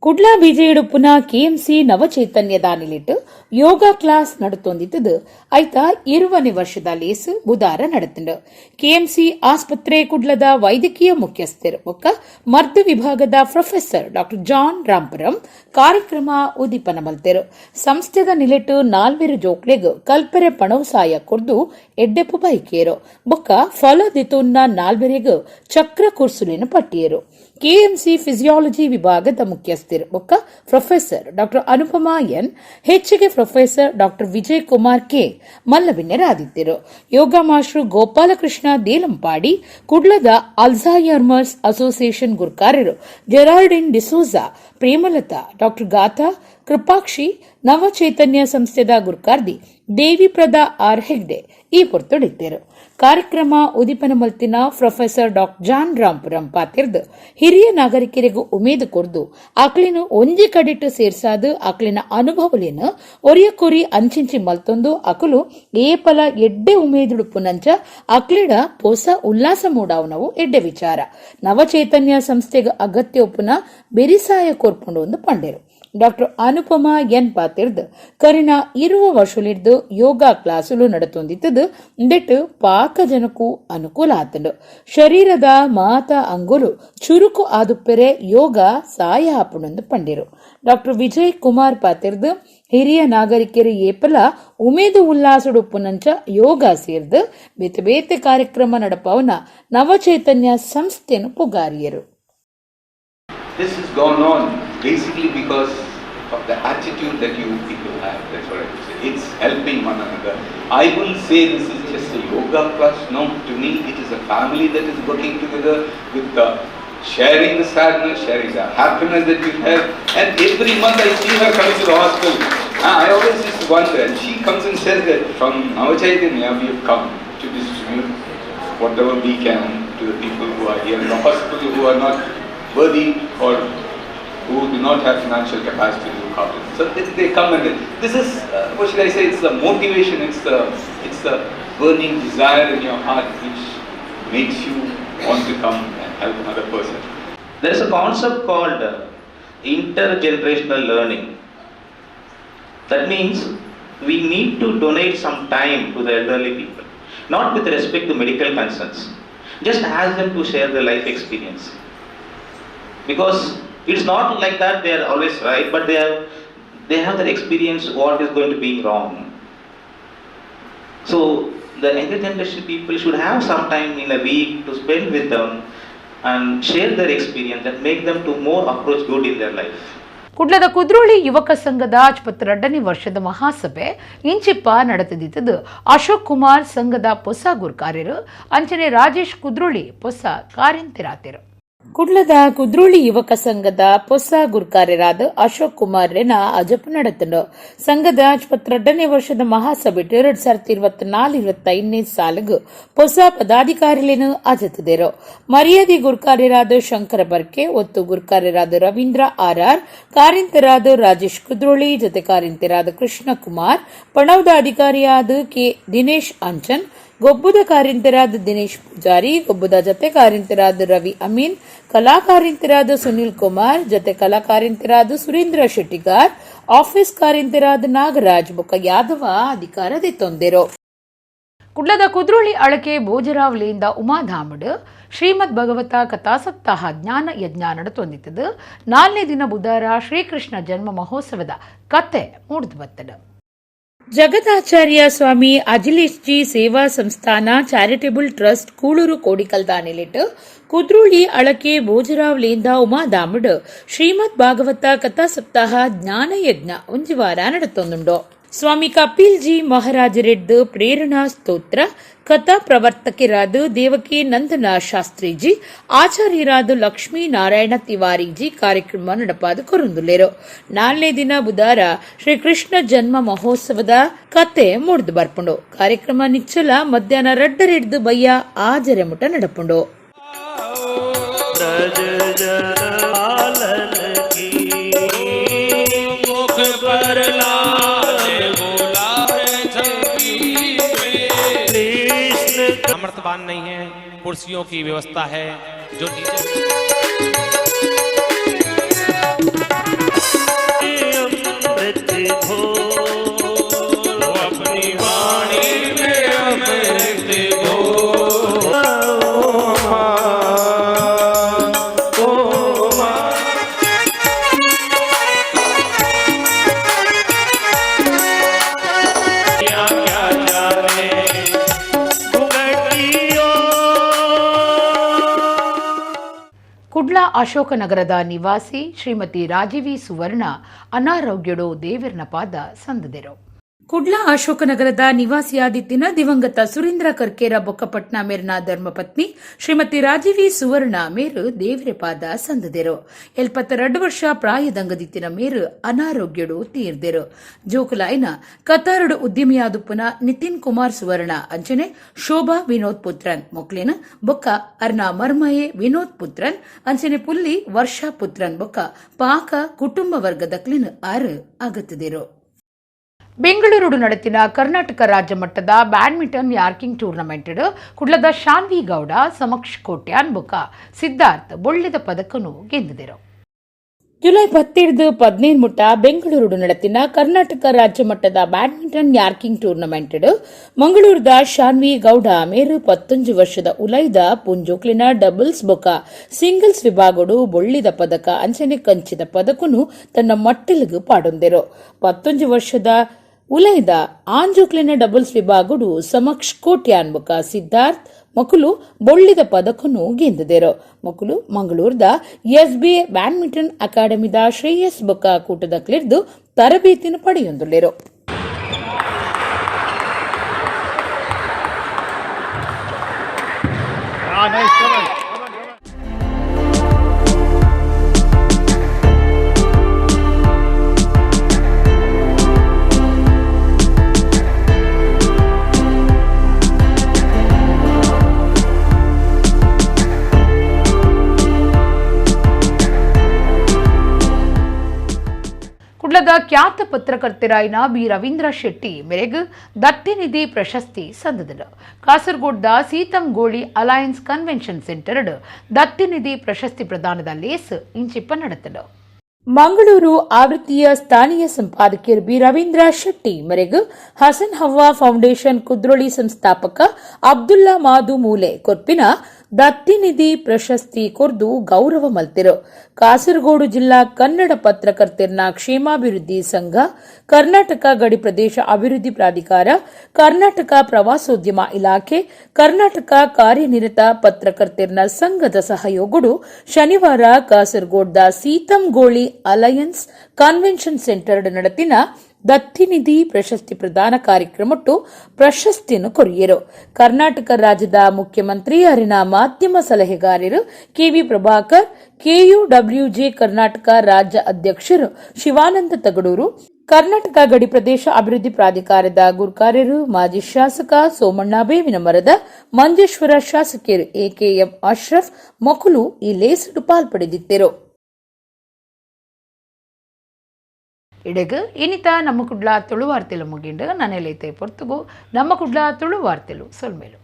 ಕುಡ್ಲ ಬಿಜೆಡುಪ್ಪುನ KMC ನವಚೈತನ್ಯದ ನಿಲೆಟ್ ಯೋಗ ಕ್ಲಾಸ್ ನಡತೊಂದಿತ್ತದು ಐತ 20ನೇ ವರ್ಷದ ಲೇಸ್ ಬುಧಾರ ನಡತಂಡು. KMC ಆಸ್ಪತ್ರೆ ಕುಡ್ಲದ ವೈದ್ಯಕೀಯ ಮುಖ್ಯಸ್ಥರು ಒಕ್ಕ ಮರ್ದ ವಿಭಾಗದ ಪ್ರೊಫೆಸರ್ ಡಾಕ್ಟರ್ ಜಾನ್ ರಾಂಪುರಂ ಕಾರ್ಯಕ್ರಮ ಉದ್ದೀಪನ ಮಲ್ತೆರು. ಸಂಸ್ಥೆದ ನಿಲೆಟ್ 4 ಜೋಕ್ಲೆಗ್ ಕಲ್ಪರೆ ಪಣವಸಾಯ ಕೊರ್ದು ಎಡ್ಡೆಪ್ಪು ಬೈಕೇರು ಬೊಕ್ಕ ಫಲ ದಿತುನ್ನ 4 ಚಕ್ರ ಕುರ್ಸುಲಿನ ಪಟ್ಟಿಯರು. KMC ಫಿಸಿಯಾಲಜಿ ವಿಭಾಗದ ಮುಖ್ಯಸ್ಥರು ಒಕ್ಕ ಪ್ರೊಫೆಸರ್ ಡಾಕ್ಟರ್ ಅನುಪಮಾ ಎನ್, ಹೆಚ್ಚಿಗೆ professor doctor Vijay Kumar K ಮಲ್ಲವಿನ್ಯರಾದಿದ್ದರು. ಯೋಗ ಮಾಸ್ಟರ್ ಗೋಪಾಲಕೃಷ್ಣ ದೇಲಂಪಾಡಿ, ಕುಡ್ಲದ ಅಲ್ಝೈಮರ್ಸ್ ಅಸೋಸಿಯೇಷನ್ ಗುರ್ಕಾರರು ಜೆರಾಲ್ಡಿನ್ ಡಿಸೋಜಾ, ಪ್ರೇಮಲತಾ, ಡಾಕ್ಟರ್ ಗಾಥಾ, ಕೃಪಾಕ್ಷಿ, ನವಚೈತನ್ಯ ಸಂಸ್ಥೆದ ಗುರ್ಕಾರ್ದಿ ದೇವಿಪ್ರದ ಆರ್ ಹೆಗ್ಡೆ ಈ ಪೊರ್ತೊಡಿದ್ದರು. ಕಾರ್ಯಕ್ರಮ ಉದ್ದೀಪನ ಮಲ್ತಿನ ಪ್ರೊಫೆಸರ್ ಡಾಕ್ಟರ್ ಜಾನ್ ರಾಂಪುರಂ ಪಾತಿರ್ದು ಹಿರಿಯ ನಾಗರಿಕರಿಗೂ ಉಮೇದು ಕೊರ್ದು ಆಕ್ಲಿನ ಒಂಜಿ ಕಡಿಟ್ಟು ಸೇರ್ಸಾದು ಆಕ್ಲಿನ ಅನುಭವಲಿನ ಒರಿಯಕೊರಿ ಅಂಚಿಂಚಿ ಮಲ್ತೊಂದು ಅಕಲು ಏಪಲ ಎಡ್ಡೆ ಉಮೇದುಡುಪ್ಪುನಂಚ ಅಕ್ಲಿಡ ಹೊಸ ಉಲ್ಲಾಸ ಮೂಡಾವನವು ಎಡ್ಡೆ ವಿಚಾರ. ನವಚೈತನ್ಯ ಸಂಸ್ಥೆಗೆ ಅಗತ್ಯ ಉಪ್ಪುನ ಬೆರಿಸಾಯ ಕೋರ್ಪುಂಡು ಒಂದು ಪಂಡೆರು. ಡಾಕ್ಟರ್ ಅನುಪಮಾ ಎನ್ ಪಾತಿರ್ದು ಕರಿನ 20 ವರ್ಷಲಿಡ್ದು ಯೋಗ ಕ್ಲಾಸುಲು ನಡತೊಂದಿತ್ತದು ಇಂದೆಟ್ಟು ಪಾಕ ಜನಕ್ಕೂ ಅನುಕೂಲ ಆತಂಡು. ಶರೀರದ ಮಾತ ಅಂಗುಲು ಚುರುಕು ಆದುಪ್ಪೆರೆ ಯೋಗ ಸಹಾಯ ಹಾಪುಣೊಂದು ಪಂಡಿರು. ಡಾಕ್ಟರ್ ವಿಜಯ್ ಕುಮಾರ್ ಪಾತಿರ್ದು ಹಿರಿಯ ನಾಗರಿಕರು ಏಪಲ ಉಮೇದು ಉಲ್ಲಾಸಡುಪ್ಪುನಂಚ ಯೋಗ ಸೇರ್ದು ಬೇತೆ ಬೇತೆ ಕಾರ್ಯಕ್ರಮ ನಡಪವನ ನವಚೈತನ್ಯ ಸಂಸ್ಥೆಯನ್ನು ಪುಗಾರಿಯರು. This has gone on basically because of the attitude that you people have. That's what I would say. It's helping one another. I will say this is just a yoga class. No, to me it is a family that is working together with sharing the sadness, sharing the happiness that we have. And every month I see her coming to the hospital. I always just wonder, and she comes and says that from Navachaitanya we have come to distribute whatever we can to the people who are here in the hospital, who are not worthy or who do not have financial capacity to look after it. So they come and this is what should I say? It's the motivation. It's the burning desire in your heart which makes you want to come and help another person. There is a concept called intergenerational learning. That means we need to donate some time to the elderly people, not with respect to medical concerns. Just ask them to share their life experience. Because it's not like that they are always right, but they have that experience what is going to be wrong. So the younger generation people should have some time in a week to spend with them and share their experience and make them to more approach good in their life. ಕುಡ್ಲದ ಕುದ್ರೋಳಿ ಯುವಕ ಸಂಘದ 72ನೇ ವರ್ಷದ ಮಹಾಸಭೆ ಇಂಚಿಪ್ಪ ನಡೆದಿದ್ದು ಅಶೋಕ್ ಕುಮಾರ್ ಸಂಘದ ಹೊಸ ಗುರ್ಕಾರ್ಯರು ಅಂಚನೆ ರಾಜೇಶ್ ಕುದ್ರೋಳಿ ಹೊಸ ಕಾರ್ಯಂತಿರಾತಿರು. ಕುಡ್ಲದ ಕುದ್ರೋಳಿ ಯುವಕ ಸಂಘದ ಹೊಸ ಗುರ್ಕಾರ್ಯರಾದ ಅಶೋಕ್ ಕುಮಾರ್ ರೇನ ಅಜಪು ನಡೆತಂಡು. ಸಂಘದ 72ನೇ ವರ್ಷದ ಮಹಾಸಭೆ 2024-25ನೇ ಸಾಲಿಗೆ ಹೊಸ ಪದಾಧಿಕಾರಿಗಳನ್ನು ಅಜತಿದರು. ಮರ್ಯಾದೆ ಗುರ್ಕಾರ್ಯರಾದ ಶಂಕರ ಬರ್ಕೆ, ಒತ್ತು ಗುರ್ಕಾರ್ಯರಾದ ರವೀಂದ್ರ ಆರ್ಆರ್, ಕಾರ್ಯಂತರಾದ ರಾಜೇಶ್ ಕುದ್ರೋಳಿ, ಜೊತೆ ಕಾರ್ಯಂತರಾದ ಕೃಷ್ಣ ಕುಮಾರ್, ಪಣವದ ಅಧಿಕಾರಿಯಾದ ಕೆ ದಿನೇಶ್ ಅಂಚನ್, ಗೊಬ್ಬುದ ಕಾರ್ಯಂತರಾದ ದಿನೇಶ್ ಪೂಜಾರಿ, ಗೊಬ್ಬುದ ಜೊತೆ ಕಾರ್ಯಂತರಾದ ರವಿ ಅಮೀನ್, ಕಲಾಕಾರ್ಯಂತರಾದ ಸುನಿಲ್ ಕುಮಾರ್, ಜೊತೆ ಕಲಾಕಾರ್ಯಂತರಾದ ಸುರೇಂದ್ರ ಶೆಟ್ಟಿಗಾರ್, ಆಫೀಸ್ ಕಾರ್ಯಂತರಾದ ನಾಗರಾಜ್ ಬೊಕ್ಕ ಯಾದವ ಅಧಿಕಾರದಿ ತೊಂದಿರು. ಕುಡ್ಲದ ಕುದ್ರೋಳಿ ಅಳಕೆ ಬೋಜರಾವಲಿಯಿಂದ ಉಮಾಧಾಮಡ್ ಶ್ರೀಮದ್ ಭಗವತ ಕಥಾ ಸಪ್ತಾಹ ಜ್ಞಾನ ಯಜ್ಞ ನಡೆತೊಂದಿತ್ತದು. 4ನೇ ದಿನ ಬುಧವಾರ ಶ್ರೀಕೃಷ್ಣ ಜನ್ಮ ಮಹೋತ್ಸವದ ಕತೆ ಮೂಡಿದು ಬರ್ತದೆ. ಜಗದಾಚಾರ್ಯ ಸ್ವಾಮಿ ಅಜಿಲೇಶ್ ಜಿ ಸೇವಾ ಸಂಸ್ಥಾನ ಚಾರಿಟೇಬಲ್ ಟ್ರಸ್ಟ್ ಕೂಳೂರು ಕೋಡಿಕಲ್ ದಾನಿಲಿಟ್ಟು ಕುದ್ರೋಳಿ ಅಳಕೆ ಬೋಜರಾವಲಿಯಿಂದ ಉಮಾಧಾಮಡ್ ಶ್ರೀಮದ್ ಭಾಗವತ ಕಥಾ ಸಪ್ತಾಹ ಜ್ಞಾನ ಯಜ್ಞ ಒಂಜಿ ವಾರ ನಡೆತೊಂದುಂಡು. ಸ್ವಾಮಿ ಕಪಿಲ್ ಜಿ ಮಹಾರಾಜರೆಡ್ಡು ಪ್ರೇರಣಾ ಸ್ತೋತ್ರ ಕಥಾ ಪ್ರವರ್ತಕರಾದ ದೇವಕಿ ನಂದನ ಶಾಸ್ತ್ರಿಜಿ, ಆಚಾರ್ಯರಾದ ಲಕ್ಷ್ಮೀ ನಾರಾಯಣ ತಿವಾರಿಜಿ ಕಾರ್ಯಕ್ರಮ ನಡಪಾದ ಕೊರೊಂದುಲ್ಲೇರು. 4ನೇ ದಿನ ಬುಧವಾರ ಶ್ರೀಕೃಷ್ಣ ಜನ್ಮ ಮಹೋತ್ಸವದ ಕತೆ ಮೂಡಿದು ಬರ್ಪುಂಡು. ಕಾರ್ಯಕ್ರಮ ನಿಚ್ಚಲ ಮಧ್ಯಾಹ್ನ 2 ಹಿಡ್ದು ಬಯ್ಯ ಆಜರೆ ಮುಟ ನಡಪುಂಡು. अमृतवान नहीं है, कुर्सियों की व्यवस्था है जो अमृत हो अपनी वाणी में अमृत हो। ಕುಡ್ಲ ಅಶೋಕನಗರದ ನಿವಾಸಿ ಶ್ರೀಮತಿ ರಾಜೀವಿ ಸುವರ್ಣ ಅನಾರೋಗ್ಯಡು ದೇವಿರ್ನ ಪಾದ ಸಂದದಿರು. ಕುಡ್ಲ ಅಶೋಕನಗರದ ನಿವಾಸಿಯಾದಿತ್ತಿನ ದಿವಂಗತ ಸುರೇಂದ್ರ ಕರ್ಕೇರ ಬೊಕ್ಕಪಟ್ನ ಮೇರ್ನ ಧರ್ಮಪತ್ನಿ ಶ್ರೀಮತಿ ರಾಜೀವಿ ಸುವರ್ಣ ಮೇರು ದೇವಿರ ಪಾದ ಸಂದದಿರು. 72 ವರ್ಷ ಪ್ರಾಯದಂಗದಿತ್ತಿನ ಮೇರು ಅನಾರೋಗ್ಯಡು ತೀರ್ದಿರು. ಜೋಕುಲಾಯಿನ ಕತಾರಡು ಉದ್ಯಮಿಯಾದುಪ್ಪುನ ನಿತಿನ್ ಕುಮಾರ್ ಸುವರ್ಣ ಅಂಚನೆ ಶೋಭಾ ವಿನೋದ್ ಪುತ್ರನ್ ಮೊಕ್ಲಿನ ಬೊಕ್ಕ ಅರ್ನ ಮರ್ಮಯೆ ವಿನೋದ್ ಪುತ್ರನ್ ಅಂಚನೆ ಪುಲ್ಲಿ ವರ್ಷಾ ಪುತ್ರನ್ ಬೊಕ್ಕ ಪಾಕ ಕುಟುಂಬ ವರ್ಗದಕ್ಲಿನ ಆರು ಅಗತ್ತಿದಿರು. ಬೆಂಗಳೂರು ನಡೆತಿನ ಕರ್ನಾಟಕ ರಾಜ್ಯ ಮಟ್ಟದ ಬ್ಯಾಡ್ಮಿಂಟನ್ ಯಾರ್ಕಿಂಗ್ ಟೂರ್ನಮೆಂಟ್ ಕುಡ್ಲದ ಶಾನ್ವಿ ಗೌಡ ಸಮಕ್ಷ ಕೋಟ್ಯಾನ್ ಬುಕ ಸಿದ್ಧಾರ್ಥ್ ಬೊಳ್ಳಿದ ಪದಕನು ಗೆದ್ದಿದರು. ಜುಲೈ 17 ಮುಟ್ಟ ಬೆಂಗಳೂರು ನಡೆತಿನ ಕರ್ನಾಟಕ ರಾಜ್ಯ ಮಟ್ಟದ ಬ್ಯಾಡ್ಮಿಂಟನ್ ಯಾರ್ಕಿಂಗ್ ಟೂರ್ನಮೆಂಟ್ ಮಂಗಳೂರದ ಶಾನ್ವಿ ಗೌಡ ಮೇರು 11 ವರ್ಷದ ಉಲೈದ ಪುಂಜೋಕ್ಲಿನ ಡಬಲ್ಸ್ ಬೊಕ ಸಿಂಗಲ್ಸ್ ವಿಭಾಗಡು ಬೊಳ್ಳಿದ ಪದಕ ಅಂಚನೆ ಕಂಚಿದ ಪದಕನು ತನ್ನ ಮಟ್ಟಿಲಿಗೂ ಪಾಡೊಂದಿರು. 11 ವರ್ಷದ ಉಲೈದ ಆಂಜೋಕ್ಲಿನ ಡಬಲ್ಸ್ ವಿಭಾಗಡು ಸಮಕ್ಷ ಕೋಟ್ಯಾನ್ ಬೊಕ ಸಿದ್ಧಾರ್ಥ್ ಮಕ್ಕಳು ಬೊಳ್ಳಿದ ಪದಕನು ಗೆದ್ದಿದರು. ಮಕ್ಕಳು ಮಂಗಳೂರದ ಎಸ್ಬಿಎ ಬ್ಯಾಡ್ಮಿಂಟನ್ ಅಕಾಡೆಮಿದ ಶ್ರೇಯಸ್ ಬೊಕ ಕೂಟದಕ್ಲಿದ್ದು ತರಬೇತಿನ ಪಡೆಯೊಂದುಲ್ಲೇರು. ಕುಡ್ಲದ ಖ್ಯಾತ ಪತ್ರಕರ್ತರಾಯಿನ ಬಿ ರವೀಂದ್ರ ಶೆಟ್ಟಿ ಮೇರೆಗೆ ದತ್ತಿನಿಧಿ ಪ್ರಶಸ್ತಿ ಸಂದದರು. ಕಾಸರಗೋಡ್ದ ಸೀತಂಗೋಳಿ ಅಲಯನ್ಸ್ ಕನ್ವೆನ್ಷನ್ ಸೆಂಟರ್ ದತ್ತಿನಿಧಿ ಪ್ರಶಸ್ತಿ ಪ್ರದಾನದ ಲೇಸ್ ಇಂಚಿಪ್ಪ ನಡೆತಲು. ಮಂಗಳೂರು ಆವೃತ್ತಿಯ ಸ್ಥಾನೀಯ ಸಂಪಾದಕಿಯರು ಬಿ ರವೀಂದ್ರ ಶೆಟ್ಟಿ ಮೇರೆಗೆ ಹಸನ್ ಹವ್ವಾ ಫೌಂಡೇಶನ್ ಕುದ್ರೋಳಿ ಸಂಸ್ಥಾಪಕ ಅಬ್ದುಲ್ಲಾ ಮಾದು ಮೂಲೆ ಕೊರ್ಪಿನ ದತ್ತಿನಿಧಿ ಪ್ರಶಸ್ತಿ ಕೊರ್ದು ಗೌರವ ಮಲ್ತಿರು. ಕಾಸರಗೋಡು ಜಿಲ್ಲಾ ಕನ್ನಡ ಪತ್ರಕರ್ತರ ಕ್ಷೇಮಾಭಿವೃದ್ಧಿ ಸಂಘ, ಕರ್ನಾಟಕ ಗಡಿ ಪ್ರದೇಶ ಅಭಿವೃದ್ಧಿ ಪ್ರಾಧಿಕಾರ, ಕರ್ನಾಟಕ ಪ್ರವಾಸೋದ್ಯಮ ಇಲಾಖೆ, ಕರ್ನಾಟಕ ಕಾರ್ಯನಿರತ ಪತ್ರಕರ್ತರ ಸಂಘದ ಸಹಯೋಗಡು ಶನಿವಾರ ಕಾಸರಗೋಡ್ದ ಸೀತಂಗೋಳಿ ಅಲಯನ್ಸ್ ಕನ್ವೆನ್ಷನ್ ಸೆಂಟರ್ ನಡೆತಿನ ದತ್ತಿನಿಧಿ ಪ್ರಶಸ್ತಿ ಪ್ರದಾನ ಕಾರ್ಯಕ್ರಮಟ್ಟು ಪ್ರಶಸ್ತಿಯನ್ನು ಕೊರಿಯರು. ಕರ್ನಾಟಕ ರಾಜ್ಯದ ಮುಖ್ಯಮಂತ್ರಿ ಅರಿನ ಮಾಧ್ಯಮ ಸಲಹೆಗಾರರು ಕೆವಿ ಪ್ರಭಾಕರ್, ಕೆಯುಡಬ್ಲ್ಯೂಜೆ ಕರ್ನಾಟಕ ರಾಜ್ಯ ಅಧ್ಯಕ್ಷರು ಶಿವಾನಂದ ತಗಡೂರು, ಕರ್ನಾಟಕ ಗಡಿ ಪ್ರದೇಶ ಅಭಿವೃದ್ಧಿ ಪ್ರಾಧಿಕಾರದ ಗುರುಕಾರ್ಯರು ಮಾಜಿ ಶಾಸಕ ಸೋಮಣ್ಣ ಬೇವಿನ ಮರದ, ಮಂಜೇಶ್ವರ ಶಾಸಕಿಯರು ಎಕೆಎಂ ಅಶ್ರಫ್ ಮಕ್ಕಳು ಈ ಲೇಸಡು ಪಾಲ್ಪಡೆದಿದ್ದರು. ಇಡೆಗು ಇನಿತ ನಮ್ಮ ಕುಡ್ಲ ತುಳು ವಾರ್ತೆಲು ಮುಗಿಂಡು ನನೆಲೈತೆ ಪೊರ್ತುಗು ನಮ್ಮ ಕುಡ್ಲ ತುಳು ವಾರ್ತೆಲು ಸೊಲ್ಮೇಲು.